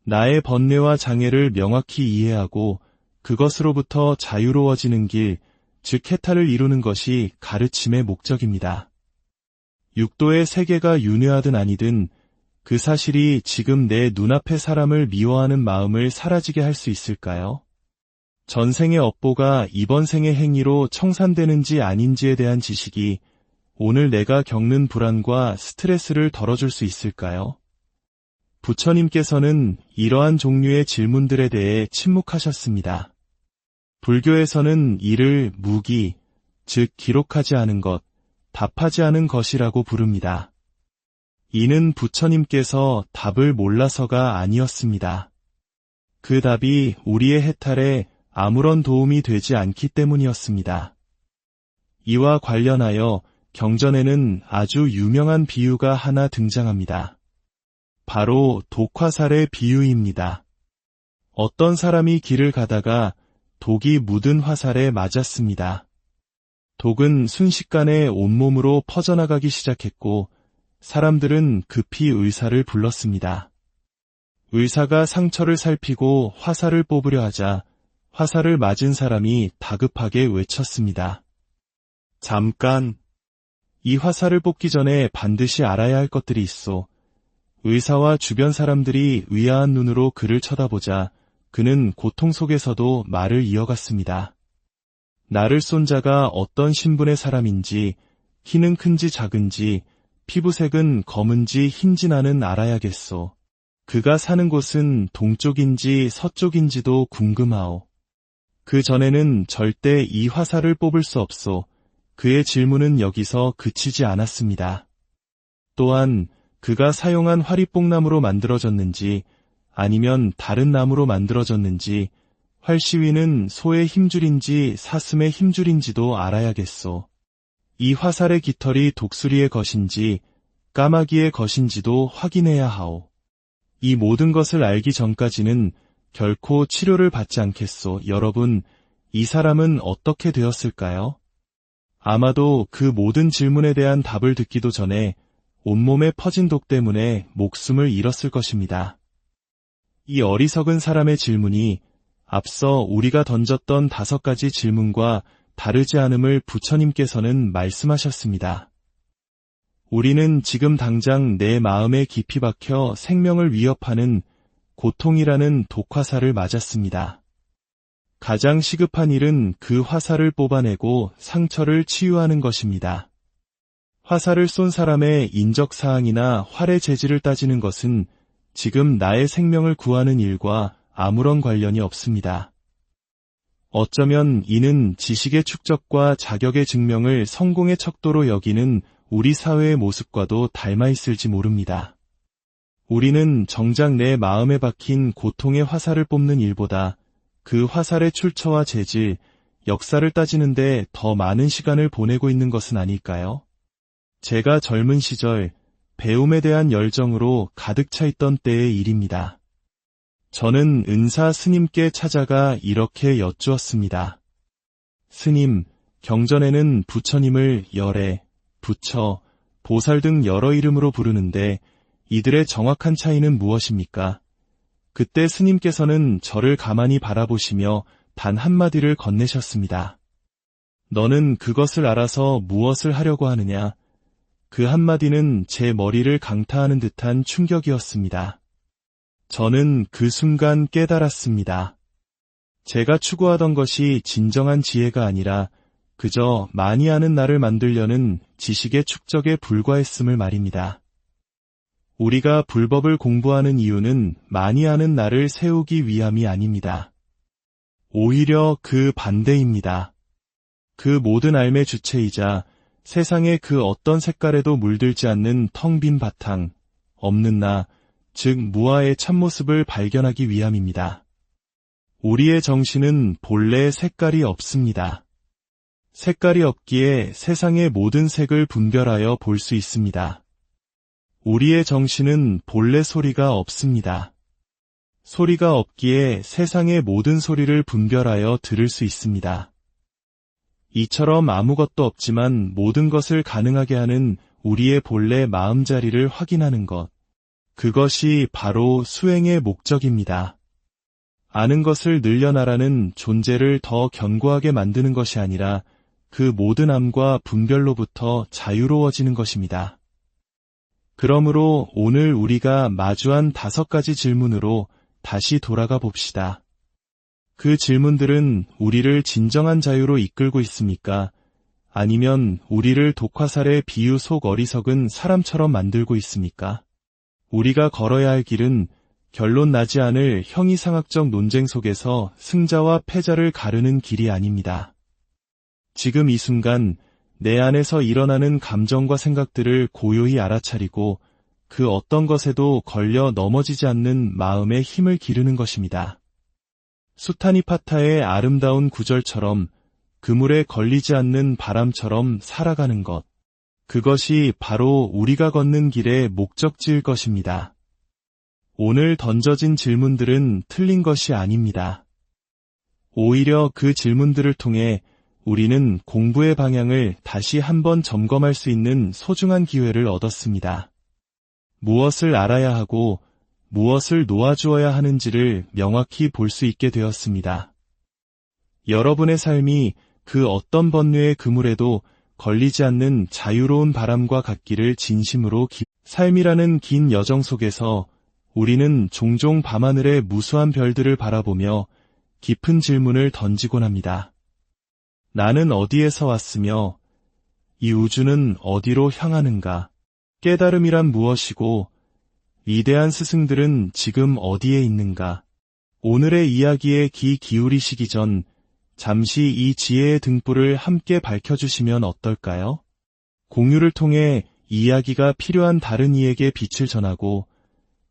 나의 번뇌와 장애를 명확히 이해하고 그것으로부터 자유로워지는 길, 즉 해탈을 이루는 것이 가르침의 목적입니다. 육도의 세계가 윤회하든 아니든 그 사실이 지금 내 눈앞의 사람을 미워하는 마음을 사라지게 할 수 있을까요? 전생의 업보가 이번 생의 행위로 청산되는지 아닌지에 대한 지식이 오늘 내가 겪는 불안과 스트레스를 덜어줄 수 있을까요? 부처님께서는 이러한 종류의 질문들에 대해 침묵하셨습니다. 불교에서는 이를 무기, 즉 기록하지 않은 것, 답하지 않은 것이라고 부릅니다. 이는 부처님께서 답을 몰라서가 아니었습니다. 그 답이 우리의 해탈에 아무런 도움이 되지 않기 때문이었습니다. 이와 관련하여 경전에는 아주 유명한 비유가 하나 등장합니다. 바로 독화살의 비유입니다. 어떤 사람이 길을 가다가 독이 묻은 화살에 맞았습니다. 독은 순식간에 온몸으로 퍼져나가기 시작했고 사람들은 급히 의사를 불렀습니다. 의사가 상처를 살피고 화살을 뽑으려 하자 화살을 맞은 사람이 다급하게 외쳤습니다. 잠깐! 이 화살을 뽑기 전에 반드시 알아야 할 것들이 있어. 의사와 주변 사람들이 의아한 눈으로 그를 쳐다보자 그는 고통 속에서도 말을 이어갔습니다. 나를 쏜 자가 어떤 신분의 사람인지, 키는 큰지 작은지, 피부색은 검은지 흰지 나는 알아야겠소. 그가 사는 곳은 동쪽인지 서쪽인지도 궁금하오. 그 전에는 절대 이 화살을 뽑을 수 없소. 그의 질문은 여기서 그치지 않았습니다. 또한 그가 사용한 활이 뽕나무로 만들어졌는지 아니면 다른 나무로 만들어졌는지 활 시위는 소의 힘줄인지 사슴의 힘줄인지도 알아야겠소. 이 화살의 깃털이 독수리의 것인지 까마귀의 것인지도 확인해야 하오. 이 모든 것을 알기 전까지는 결코 치료를 받지 않겠소. 여러분, 이 사람은 어떻게 되었을까요? 아마도 그 모든 질문에 대한 답을 듣기도 전에 온몸에 퍼진 독 때문에 목숨을 잃었을 것입니다. 이 어리석은 사람의 질문이 앞서 우리가 던졌던 5가지 질문과 다르지 않음을 부처님께서는 말씀하셨습니다. 우리는 지금 당장 내 마음에 깊이 박혀 생명을 위협하는 고통이라는 독화살을 맞았습니다. 가장 시급한 일은 그 화살을 뽑아내고 상처를 치유하는 것입니다. 화살을 쏜 사람의 인적사항이나 활의 재질을 따지는 것은 지금 나의 생명을 구하는 일과 아무런 관련이 없습니다. 어쩌면 이는 지식의 축적과 자격의 증명을 성공의 척도로 여기는 우리 사회의 모습과도 닮아 있을지 모릅니다. 우리는 정작 내 마음에 박힌 고통의 화살을 뽑는 일보다 그 화살의 출처와 재질, 역사를 따지는데 더 많은 시간을 보내고 있는 것은 아닐까요? 제가 젊은 시절 배움에 대한 열정으로 가득 차 있던 때의 일입니다. 저는 은사 스님께 찾아가 이렇게 여쭈었습니다. 스님, 경전에는 부처님을 열애, 부처, 보살 등 여러 이름으로 부르는데 이들의 정확한 차이는 무엇입니까? 그때 스님께서는 저를 가만히 바라보시며 단 한마디를 건네셨습니다. 너는 그것을 알아서 무엇을 하려고 하느냐? 그 한마디는 제 머리를 강타하는 듯한 충격이었습니다. 저는 그 순간 깨달았습니다. 제가 추구하던 것이 진정한 지혜가 아니라 그저 많이 아는 나를 만들려는 지식의 축적에 불과했음을 말입니다. 우리가 불법을 공부하는 이유는 많이 아는 나를 세우기 위함이 아닙니다. 오히려 그 반대입니다. 그 모든 삶의 주체이자 세상의 그 어떤 색깔에도 물들지 않는 텅 빈 바탕, 없는 나, 즉 무아의 참모습을 발견하기 위함입니다. 우리의 정신은 본래 색깔이 없습니다. 색깔이 없기에 세상의 모든 색을 분별하여 볼 수 있습니다. 우리의 정신은 본래 소리가 없습니다. 소리가 없기에 세상의 모든 소리를 분별하여 들을 수 있습니다. 이처럼 아무것도 없지만 모든 것을 가능하게 하는 우리의 본래 마음자리를 확인하는 것, 그것이 바로 수행의 목적입니다. 아는 것을 늘려나라는 존재를 더 견고하게 만드는 것이 아니라 그 모든 암과 분별로부터 자유로워지는 것입니다. 그러므로 오늘 우리가 마주한 5가지 질문으로 다시 돌아가 봅시다. 그 질문들은 우리를 진정한 자유로 이끌고 있습니까? 아니면 우리를 독화살의 비유 속 어리석은 사람처럼 만들고 있습니까? 우리가 걸어야 할 길은 결론 나지 않을 형이상학적 논쟁 속에서 승자와 패자를 가르는 길이 아닙니다. 지금 이 순간 내 안에서 일어나는 감정과 생각들을 고요히 알아차리고 그 어떤 것에도 걸려 넘어지지 않는 마음의 힘을 기르는 것입니다. 수타니파타의 아름다운 구절처럼 그물에 걸리지 않는 바람처럼 살아가는 것. 그것이 바로 우리가 걷는 길의 목적지일 것입니다. 오늘 던져진 질문들은 틀린 것이 아닙니다. 오히려 그 질문들을 통해 우리는 공부의 방향을 다시 한번 점검할 수 있는 소중한 기회를 얻었습니다. 무엇을 알아야 하고 무엇을 놓아주어야 하는지를 명확히 볼 수 있게 되었습니다. 여러분의 삶이 그 어떤 번뇌의 그물에도 걸리지 않는 자유로운 바람과 같기를 진심으로 삶이라는 긴 여정 속에서 우리는 종종 밤하늘의 무수한 별들을 바라보며 깊은 질문을 던지곤 합니다. 나는 어디에서 왔으며 이 우주는 어디로 향하는가? 깨달음이란 무엇이고 위대한 스승들은 지금 어디에 있는가? 오늘의 이야기에 귀 기울이시기 전 잠시 이 지혜의 등불을 함께 밝혀주시면 어떨까요? 공유를 통해 이야기가 필요한 다른 이에게 빛을 전하고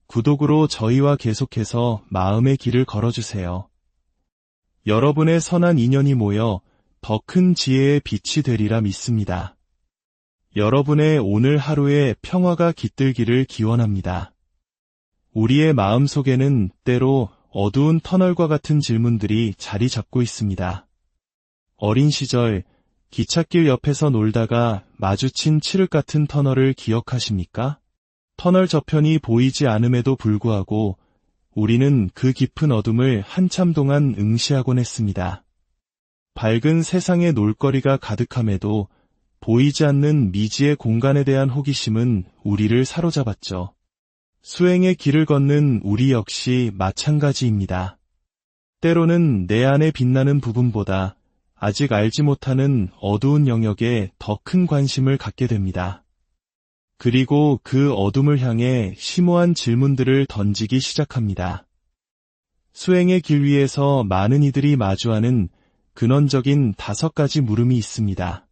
구독으로 저희와 계속해서 마음의 길을 걸어주세요. 여러분의 선한 인연이 모여 더 큰 지혜의 빛이 되리라 믿습니다. 여러분의 오늘 하루에 평화가 깃들기를 기원합니다. 우리의 마음속에는 때로 어두운 터널과 같은 질문들이 자리 잡고 있습니다. 어린 시절 기찻길 옆에서 놀다가 마주친 칠흑 같은 터널을 기억하십니까? 터널 저편이 보이지 않음에도 불구하고 우리는 그 깊은 어둠을 한참 동안 응시하곤 했습니다. 밝은 세상의 놀거리가 가득함에도 보이지 않는 미지의 공간에 대한 호기심은 우리를 사로잡았죠. 수행의 길을 걷는 우리 역시 마찬가지입니다. 때로는 내 안에 빛나는 부분보다 아직 알지 못하는 어두운 영역에 더 큰 관심을 갖게 됩니다. 그리고 그 어둠을 향해 심오한 질문들을 던지기 시작합니다. 수행의 길 위에서 많은 이들이 마주하는 근원적인 5가지 물음이 있습니다.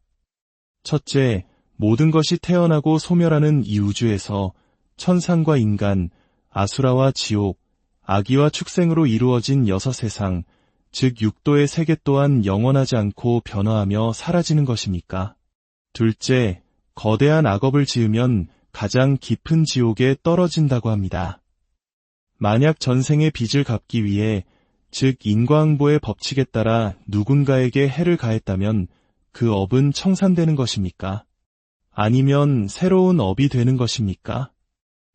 첫째, 모든 것이 태어나고 소멸하는 이 우주에서 천상과 인간, 아수라와 지옥, 아기와 축생으로 이루어진 6세상, 즉 육도의 세계 또한 영원하지 않고 변화하며 사라지는 것입니까? 둘째, 거대한 악업을 지으면 가장 깊은 지옥에 떨어진다고 합니다. 만약 전생의 빚을 갚기 위해, 즉 인과응보의 법칙에 따라 누군가에게 해를 가했다면 그 업은 청산되는 것입니까? 아니면 새로운 업이 되는 것입니까?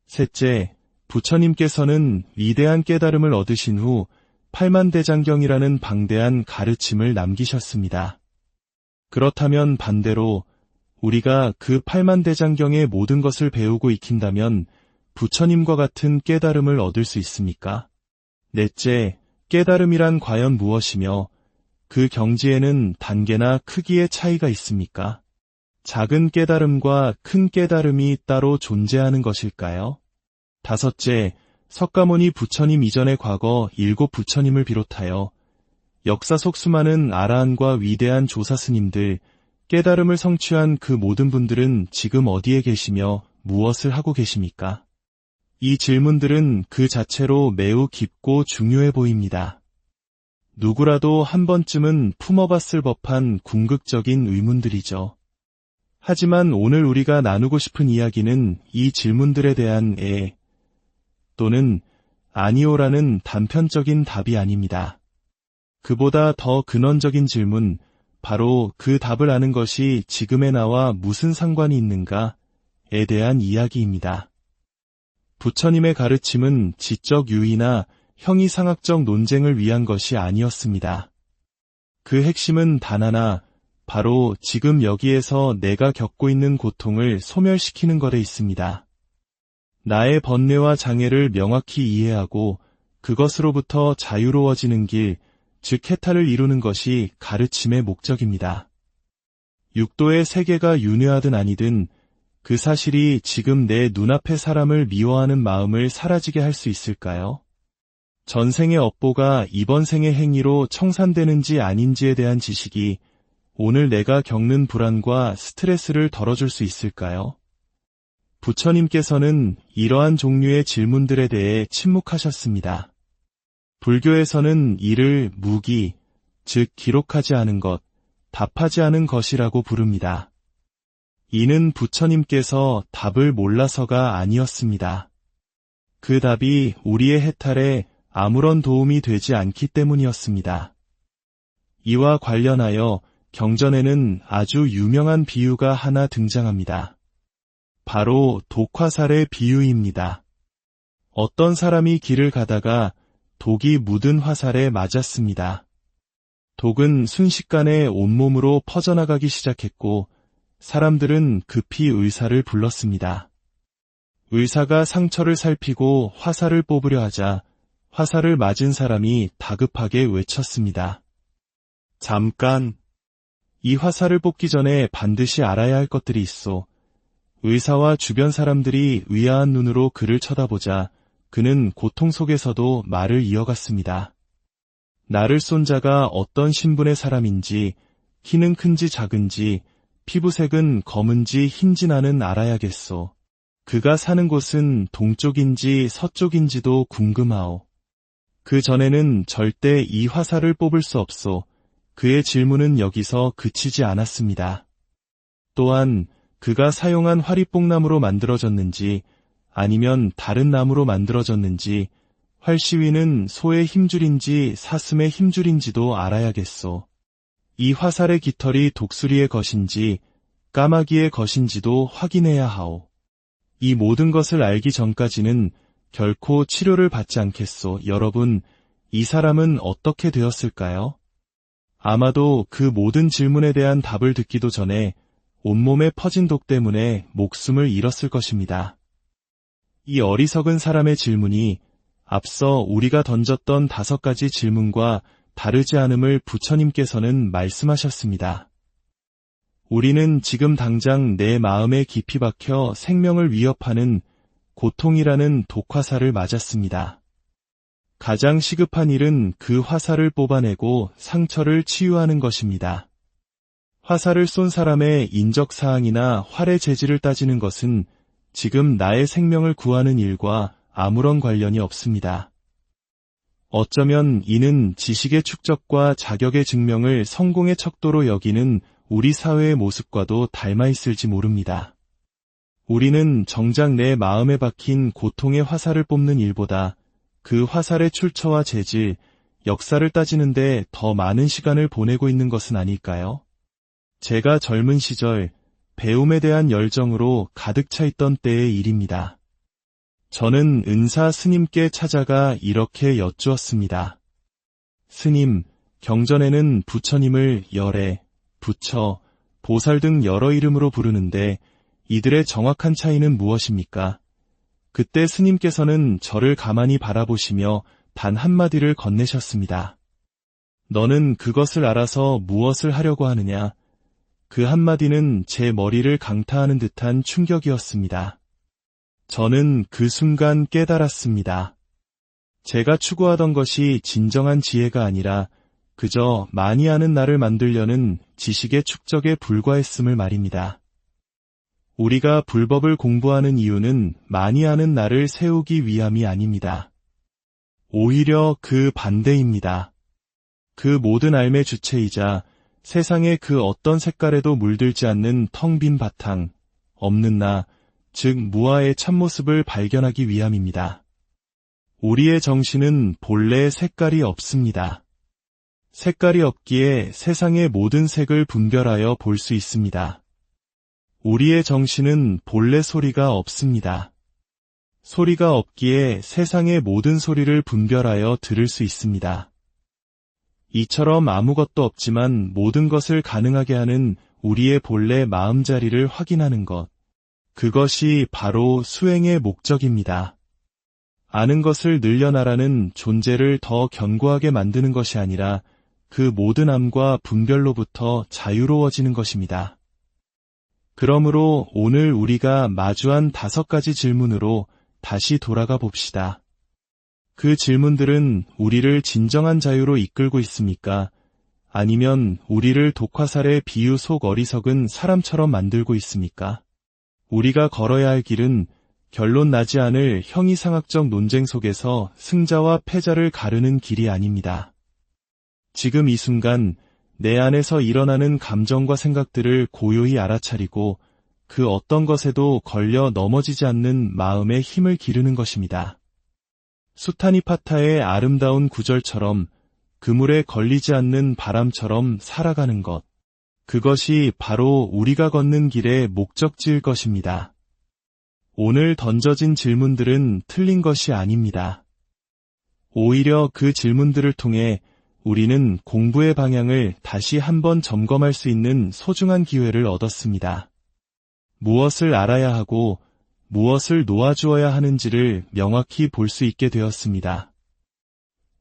셋째, 부처님께서는 위대한 깨달음을 얻으신 후 팔만대장경이라는 방대한 가르침을 남기셨습니다. 그렇다면 반대로 우리가 그 팔만대장경의 모든 것을 배우고 익힌다면 부처님과 같은 깨달음을 얻을 수 있습니까? 넷째, 깨달음이란 과연 무엇이며 그 경지에는 단계나 크기의 차이가 있습니까? 작은 깨달음과 큰 깨달음이 따로 존재하는 것일까요? 다섯째, 석가모니 부처님 이전의 과거 7 부처님을 비롯하여 역사 속 수많은 아라한과 위대한 조사 스님들, 깨달음을 성취한 그 모든 분들은 지금 어디에 계시며 무엇을 하고 계십니까? 이 질문들은 그 자체로 매우 깊고 중요해 보입니다. 누구라도 한 번쯤은 품어봤을 법한 궁극적인 의문들이죠. 하지만 오늘 우리가 나누고 싶은 이야기는 이 질문들에 대한 또는 아니오라는 단편적인 답이 아닙니다. 그보다 더 근원적인 질문, 바로 그 답을 아는 것이 지금의 나와 무슨 상관이 있는가에 대한 이야기입니다. 부처님의 가르침은 지적 유의나 형이상학적 논쟁을 위한 것이 아니었습니다. 그 핵심은 단 하나, 바로 지금 여기에서 내가 겪고 있는 고통을 소멸시키는 것에 있습니다. 나의 번뇌와 장애를 명확히 이해하고 그것으로부터 자유로워지는 길, 즉 해탈을 이루는 것이 가르침의 목적입니다. 육도의 세계가 윤회하든 아니든 그 사실이 지금 내 눈앞의 사람을 미워하는 마음을 사라지게 할 수 있을까요? 전생의 업보가 이번 생의 행위로 청산되는지 아닌지에 대한 지식이 오늘 내가 겪는 불안과 스트레스를 덜어줄 수 있을까요? 부처님께서는 이러한 종류의 질문들에 대해 침묵하셨습니다. 불교에서는 이를 무기, 즉 기록하지 않은 것, 답하지 않은 것이라고 부릅니다. 이는 부처님께서 답을 몰라서가 아니었습니다. 그 답이 우리의 해탈에 아무런 도움이 되지 않기 때문이었습니다. 이와 관련하여 경전에는 아주 유명한 비유가 하나 등장합니다. 바로 독화살의 비유입니다. 어떤 사람이 길을 가다가 독이 묻은 화살에 맞았습니다. 독은 순식간에 온몸으로 퍼져나가기 시작했고 사람들은 급히 의사를 불렀습니다. 의사가 상처를 살피고 화살을 뽑으려 하자 화살을 맞은 사람이 다급하게 외쳤습니다. 잠깐! 이 화살을 뽑기 전에 반드시 알아야 할 것들이 있어. 의사와 주변 사람들이 의아한 눈으로 그를 쳐다보자 그는 고통 속에서도 말을 이어갔습니다. 나를 쏜 자가 어떤 신분의 사람인지, 키는 큰지 작은지, 피부색은 검은지 흰지 나는 알아야겠소. 그가 사는 곳은 동쪽인지 서쪽인지도 궁금하오. 그 전에는 절대 이 화살을 뽑을 수 없소. 그의 질문은 여기서 그치지 않았습니다. 또한 그가 사용한 화리뽕나무로 만들어졌는지 아니면 다른 나무로 만들어졌는지 활시위는 소의 힘줄인지 사슴의 힘줄인지도 알아야겠소. 이 화살의 깃털이 독수리의 것인지 까마귀의 것인지도 확인해야 하오. 이 모든 것을 알기 전까지는 결코 치료를 받지 않겠소. 여러분, 이 사람은 어떻게 되었을까요? 아마도 그 모든 질문에 대한 답을 듣기도 전에 온몸에 퍼진 독 때문에 목숨을 잃었을 것입니다. 이 어리석은 사람의 질문이 앞서 우리가 던졌던 5가지 질문과 다르지 않음을 부처님께서는 말씀하셨습니다. 우리는 지금 당장 내 마음에 깊이 박혀 생명을 위협하는 고통이라는 독화살을 맞았습니다. 가장 시급한 일은 그 화살을 뽑아내고 상처를 치유하는 것입니다. 화살을 쏜 사람의 인적사항이나 활의 재질을 따지는 것은 지금 나의 생명을 구하는 일과 아무런 관련이 없습니다. 어쩌면 이는 지식의 축적과 자격의 증명을 성공의 척도로 여기는 우리 사회의 모습과도 닮아 있을지 모릅니다. 우리는 정작 내 마음에 박힌 고통의 화살을 뽑는 일보다 그 화살의 출처와 재질, 역사를 따지는데 더 많은 시간을 보내고 있는 것은 아닐까요? 제가 젊은 시절 배움에 대한 열정으로 가득 차 있던 때의 일입니다. 저는 은사 스님께 찾아가 이렇게 여쭈었습니다. 스님, 경전에는 부처님을 열애, 부처, 보살 등 여러 이름으로 부르는데 이들의 정확한 차이는 무엇입니까? 그때 스님께서는 저를 가만히 바라보시며 단 한마디를 건네셨습니다. 너는 그것을 알아서 무엇을 하려고 하느냐? 그 한마디는 제 머리를 강타하는 듯한 충격이었습니다. 저는 그 순간 깨달았습니다. 제가 추구하던 것이 진정한 지혜가 아니라 그저 많이 아는 나를 만들려는 지식의 축적에 불과했음을 말입니다. 우리가 불법을 공부하는 이유는 많이 아는 나를 세우기 위함이 아닙니다. 오히려 그 반대입니다. 그 모든 삶의 주체이자 세상의 그 어떤 색깔에도 물들지 않는 텅 빈 바탕, 없는 나, 즉 무아의 참모습을 발견하기 위함입니다. 우리의 정신은 본래 색깔이 없습니다. 색깔이 없기에 세상의 모든 색을 분별하여 볼 수 있습니다. 우리의 정신은 본래 소리가 없습니다. 소리가 없기에 세상의 모든 소리를 분별하여 들을 수 있습니다. 이처럼 아무것도 없지만 모든 것을 가능하게 하는 우리의 본래 마음자리를 확인하는 것, 그것이 바로 수행의 목적입니다. 아는 것을 늘려나라는 존재를 더 견고하게 만드는 것이 아니라 그 모든 암과 분별로부터 자유로워지는 것입니다. 그러므로 오늘 우리가 마주한 5가지 질문으로 다시 돌아가 봅시다. 그 질문들은 우리를 진정한 자유로 이끌고 있습니까? 아니면 우리를 독화살의 비유 속 어리석은 사람처럼 만들고 있습니까? 우리가 걸어야 할 길은 결론 나지 않을 형이상학적 논쟁 속에서 승자와 패자를 가르는 길이 아닙니다. 지금 이 순간 내 안에서 일어나는 감정과 생각들을 고요히 알아차리고 그 어떤 것에도 걸려 넘어지지 않는 마음의 힘을 기르는 것입니다. 수타니파타의 아름다운 구절처럼 그물에 걸리지 않는 바람처럼 살아가는 것. 그것이 바로 우리가 걷는 길의 목적지일 것입니다. 오늘 던져진 질문들은 틀린 것이 아닙니다. 오히려 그 질문들을 통해 우리는 공부의 방향을 다시 한번 점검할 수 있는 소중한 기회를 얻었습니다. 무엇을 알아야 하고 무엇을 놓아주어야 하는지를 명확히 볼 수 있게 되었습니다.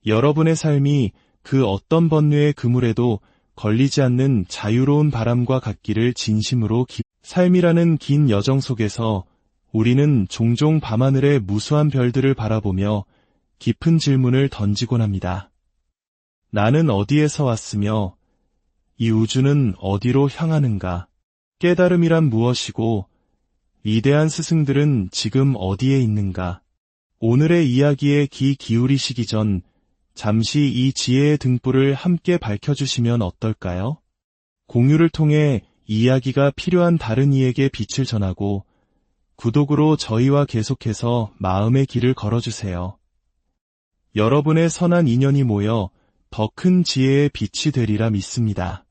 여러분의 삶이 그 어떤 번뇌의 그물에도 걸리지 않는 자유로운 바람과 같기를 진심으로 삶이라는 긴 여정 속에서 우리는 종종 밤하늘의 무수한 별들을 바라보며 깊은 질문을 던지곤 합니다. 나는 어디에서 왔으며 이 우주는 어디로 향하는가? 깨달음이란 무엇이고 위대한 스승들은 지금 어디에 있는가? 오늘의 이야기에 귀 기울이시기 전 잠시 이 지혜의 등불을 함께 밝혀주시면 어떨까요? 공유를 통해 이야기가 필요한 다른 이에게 빛을 전하고 구독으로 저희와 계속해서 마음의 길을 걸어주세요. 여러분의 선한 인연이 모여 더 큰 지혜의 빛이 되리라 믿습니다.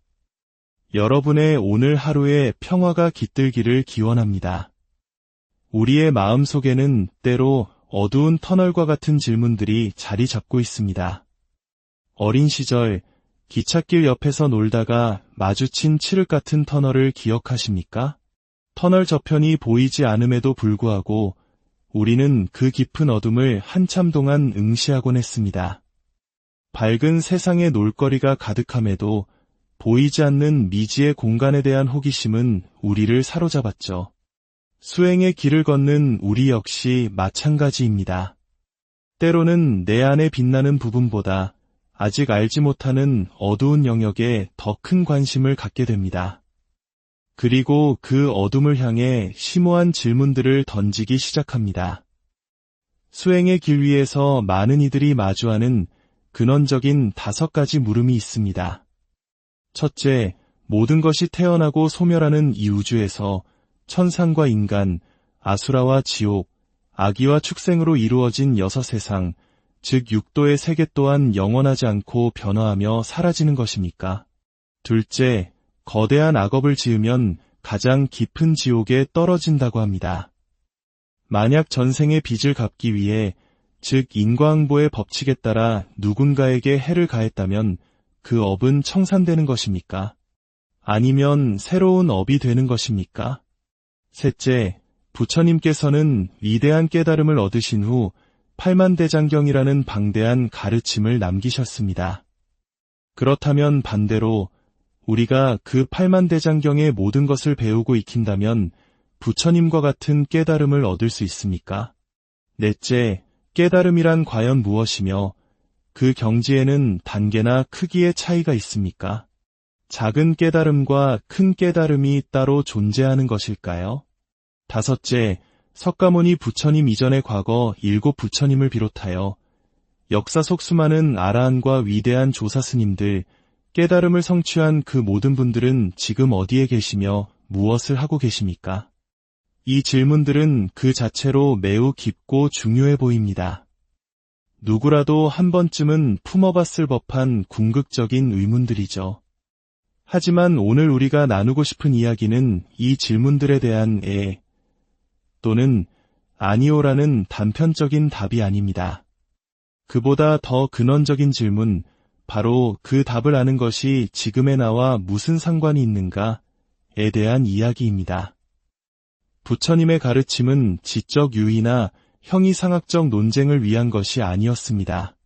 여러분의 오늘 하루에 평화가 깃들기를 기원합니다. 우리의 마음 속에는 때로 어두운 터널과 같은 질문들이 자리 잡고 있습니다. 어린 시절 기찻길 옆에서 놀다가 마주친 칠흑 같은 터널을 기억하십니까? 터널 저편이 보이지 않음에도 불구하고 우리는 그 깊은 어둠을 한참 동안 응시하곤 했습니다. 밝은 세상의 놀거리가 가득함에도 보이지 않는 미지의 공간에 대한 호기심은 우리를 사로잡았죠. 수행의 길을 걷는 우리 역시 마찬가지입니다. 때로는 내 안에 빛나는 부분보다 아직 알지 못하는 어두운 영역에 더 큰 관심을 갖게 됩니다. 그리고 그 어둠을 향해 심오한 질문들을 던지기 시작합니다. 수행의 길 위에서 많은 이들이 마주하는 근원적인 5가지 물음이 있습니다. 첫째, 모든 것이 태어나고 소멸하는 이 우주에서 천상과 인간, 아수라와 지옥, 악의와 축생으로 이루어진 6세상, 즉 육도의 세계 또한 영원하지 않고 변화하며 사라지는 것입니까? 둘째, 거대한 악업을 지으면 가장 깊은 지옥에 떨어진다고 합니다. 만약 전생의 빚을 갚기 위해, 즉 인과응보의 법칙에 따라 누군가에게 해를 가했다면 그 업은 청산되는 것입니까? 아니면 새로운 업이 되는 것입니까? 셋째, 부처님께서는 위대한 깨달음을 얻으신 후 팔만대장경이라는 방대한 가르침을 남기셨습니다. 그렇다면 반대로 우리가 그 팔만대장경의 모든 것을 배우고 익힌다면 부처님과 같은 깨달음을 얻을 수 있습니까? 넷째, 깨달음이란 과연 무엇이며 그 경지에는 단계나 크기의 차이가 있습니까? 작은 깨달음과 큰 깨달음이 따로 존재하는 것일까요? 다섯째, 석가모니 부처님 이전의 과거 7 부처님을 비롯하여 역사 속 수많은 아라한과 위대한 조사 스님들, 깨달음을 성취한 그 모든 분들은 지금 어디에 계시며 무엇을 하고 계십니까? 이 질문들은 그 자체로 매우 깊고 중요해 보입니다. 누구라도 한 번쯤은 품어봤을 법한 궁극적인 의문들이죠. 하지만 오늘 우리가 나누고 싶은 이야기는 이 질문들에 대한 또는 아니오라는 단편적인 답이 아닙니다. 그보다 더 근원적인 질문, 바로 그 답을 아는 것이 지금의 나와 무슨 상관이 있는가에 대한 이야기입니다. 부처님의 가르침은 지적 유의나 형이상학적 논쟁을 위한 것이 아니었습니다.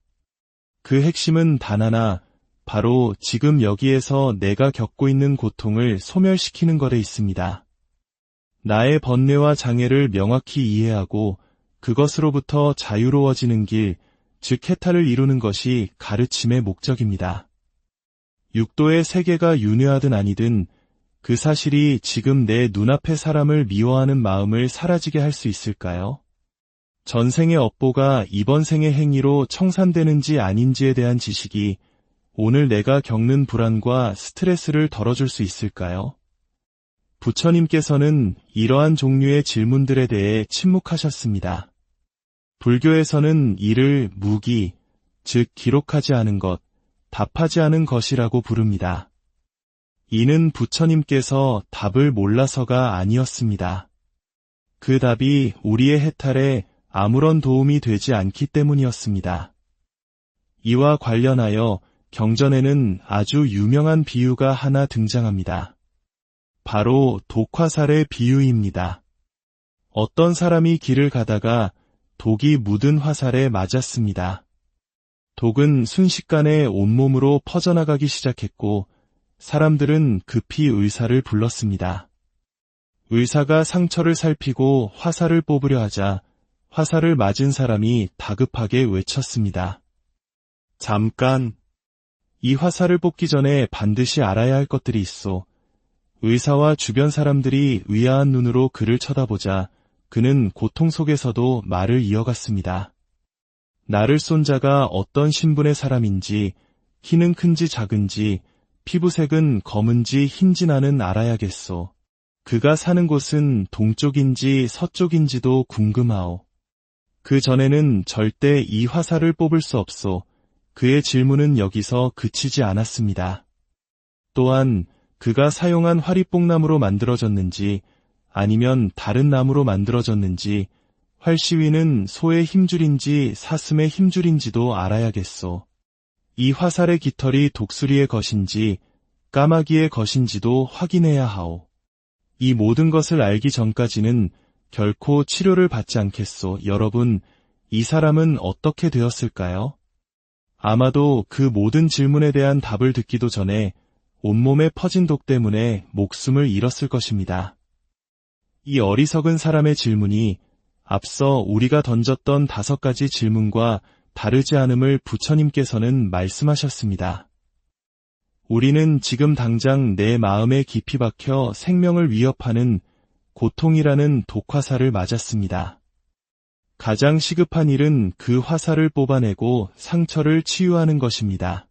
그 핵심은 단 하나, 바로 지금 여기에서 내가 겪고 있는 고통을 소멸시키는 것에 있습니다. 나의 번뇌와 장애를 명확히 이해하고 그것으로부터 자유로워지는 길, 즉 해탈을 이루는 것이 가르침의 목적입니다. 육도의 세계가 윤회하든 아니든 그 사실이 지금 내 눈앞의 사람을 미워하는 마음을 사라지게 할 수 있을까요? 전생의 업보가 이번 생의 행위로 청산되는지 아닌지에 대한 지식이 오늘 내가 겪는 불안과 스트레스를 덜어줄 수 있을까요? 부처님께서는 이러한 종류의 질문들에 대해 침묵하셨습니다. 불교에서는 이를 무기, 즉 기록하지 않은 것, 답하지 않은 것이라고 부릅니다. 이는 부처님께서 답을 몰라서가 아니었습니다. 그 답이 우리의 해탈에 아무런 도움이 되지 않기 때문이었습니다. 이와 관련하여 경전에는 아주 유명한 비유가 하나 등장합니다. 바로 독화살의 비유입니다. 어떤 사람이 길을 가다가 독이 묻은 화살에 맞았습니다. 독은 순식간에 온몸으로 퍼져나가기 시작했고 사람들은 급히 의사를 불렀습니다. 의사가 상처를 살피고 화살을 뽑으려 하자 화살을 맞은 사람이 다급하게 외쳤습니다. 잠깐! 이 화살을 뽑기 전에 반드시 알아야 할 것들이 있어. 의사와 주변 사람들이 의아한 눈으로 그를 쳐다보자 그는 고통 속에서도 말을 이어갔습니다. 나를 쏜 자가 어떤 신분의 사람인지, 키는 큰지 작은지, 피부색은 검은지 흰지 나는 알아야겠소. 그가 사는 곳은 동쪽인지 서쪽인지도 궁금하오. 그 전에는 절대 이 화살을 뽑을 수 없소. 그의 질문은 여기서 그치지 않았습니다. 또한 그가 사용한 활이 뽕나무로 만들어졌는지 아니면 다른 나무로 만들어졌는지 활시위는 소의 힘줄인지 사슴의 힘줄인지도 알아야겠소. 이 화살의 깃털이 독수리의 것인지 까마귀의 것인지도 확인해야 하오. 이 모든 것을 알기 전까지는 결코 치료를 받지 않겠소. 여러분, 이 사람은 어떻게 되었을까요? 아마도 그 모든 질문에 대한 답을 듣기도 전에 온몸에 퍼진 독 때문에 목숨을 잃었을 것입니다. 이 어리석은 사람의 질문이 앞서 우리가 던졌던 5가지 질문과 다르지 않음을 부처님께서는 말씀하셨습니다. 우리는 지금 당장 내 마음에 깊이 박혀 생명을 위협하는 고통이라는 독화살을 맞았습니다. 가장 시급한 일은 그 화살을 뽑아내고 상처를 치유하는 것입니다.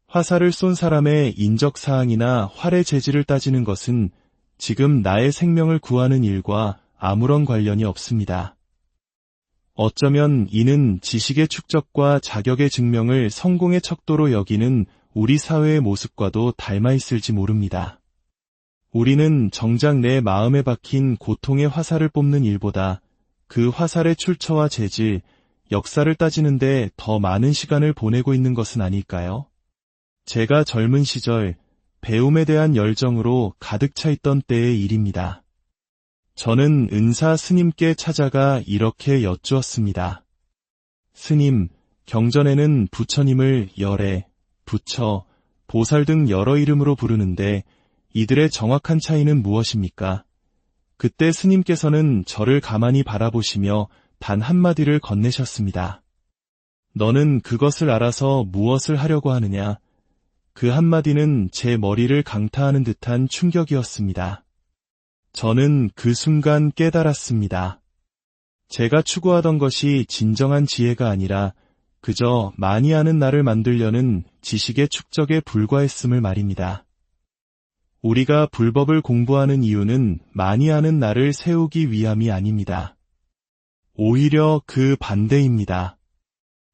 화살을 쏜 사람의 인적사항이나 활의 재질을 따지는 것은 지금 나의 생명을 구하는 일과 아무런 관련이 없습니다. 어쩌면 이는 지식의 축적과 자격의 증명을 성공의 척도로 여기는 우리 사회의 모습과도 닮아 있을지 모릅니다. 우리는 정작 내 마음에 박힌 고통의 화살을 뽑는 일보다 그 화살의 출처와 재질, 역사를 따지는데 더 많은 시간을 보내고 있는 것은 아닐까요? 제가 젊은 시절 배움에 대한 열정으로 가득 차 있던 때의 일입니다. 저는 은사 스님께 찾아가 이렇게 여쭈었습니다. 스님, 경전에는 부처님을 열애, 부처, 보살 등 여러 이름으로 부르는데 이들의 정확한 차이는 무엇입니까? 그때 스님께서는 저를 가만히 바라보시며 단 한마디를 건네셨습니다. 너는 그것을 알아서 무엇을 하려고 하느냐? 그 한마디는 제 머리를 강타하는 듯한 충격이었습니다. 저는 그 순간 깨달았습니다. 제가 추구하던 것이 진정한 지혜가 아니라 그저 많이 아는 나를 만들려는 지식의 축적에 불과했음을 말입니다. 우리가 불법을 공부하는 이유는 많이 아는 나를 세우기 위함이 아닙니다. 오히려 그 반대입니다.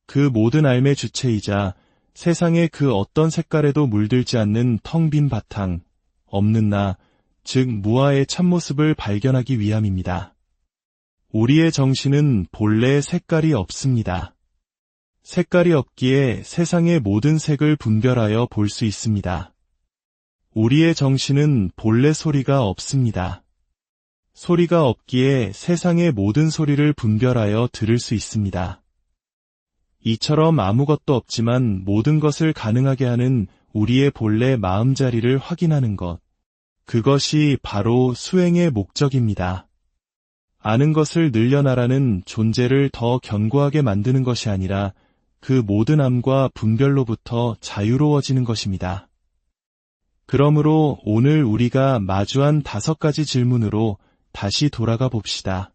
그 모든 삶의 주체이자 세상의 그 어떤 색깔에도 물들지 않는 텅 빈 바탕, 없는 나, 즉 무아의 참모습을 발견하기 위함입니다. 우리의 정신은 본래 색깔이 없습니다. 색깔이 없기에 세상의 모든 색을 분별하여 볼 수 있습니다. 우리의 정신은 본래 소리가 없습니다. 소리가 없기에 세상의 모든 소리를 분별하여 들을 수 있습니다. 이처럼 아무것도 없지만 모든 것을 가능하게 하는 우리의 본래 마음자리를 확인하는 것, 그것이 바로 수행의 목적입니다. 아는 것을 늘려나라는 존재를 더 견고하게 만드는 것이 아니라 그 모든 암과 분별로부터 자유로워지는 것입니다. 그러므로 오늘 우리가 마주한 5가지 질문으로 다시 돌아가 봅시다.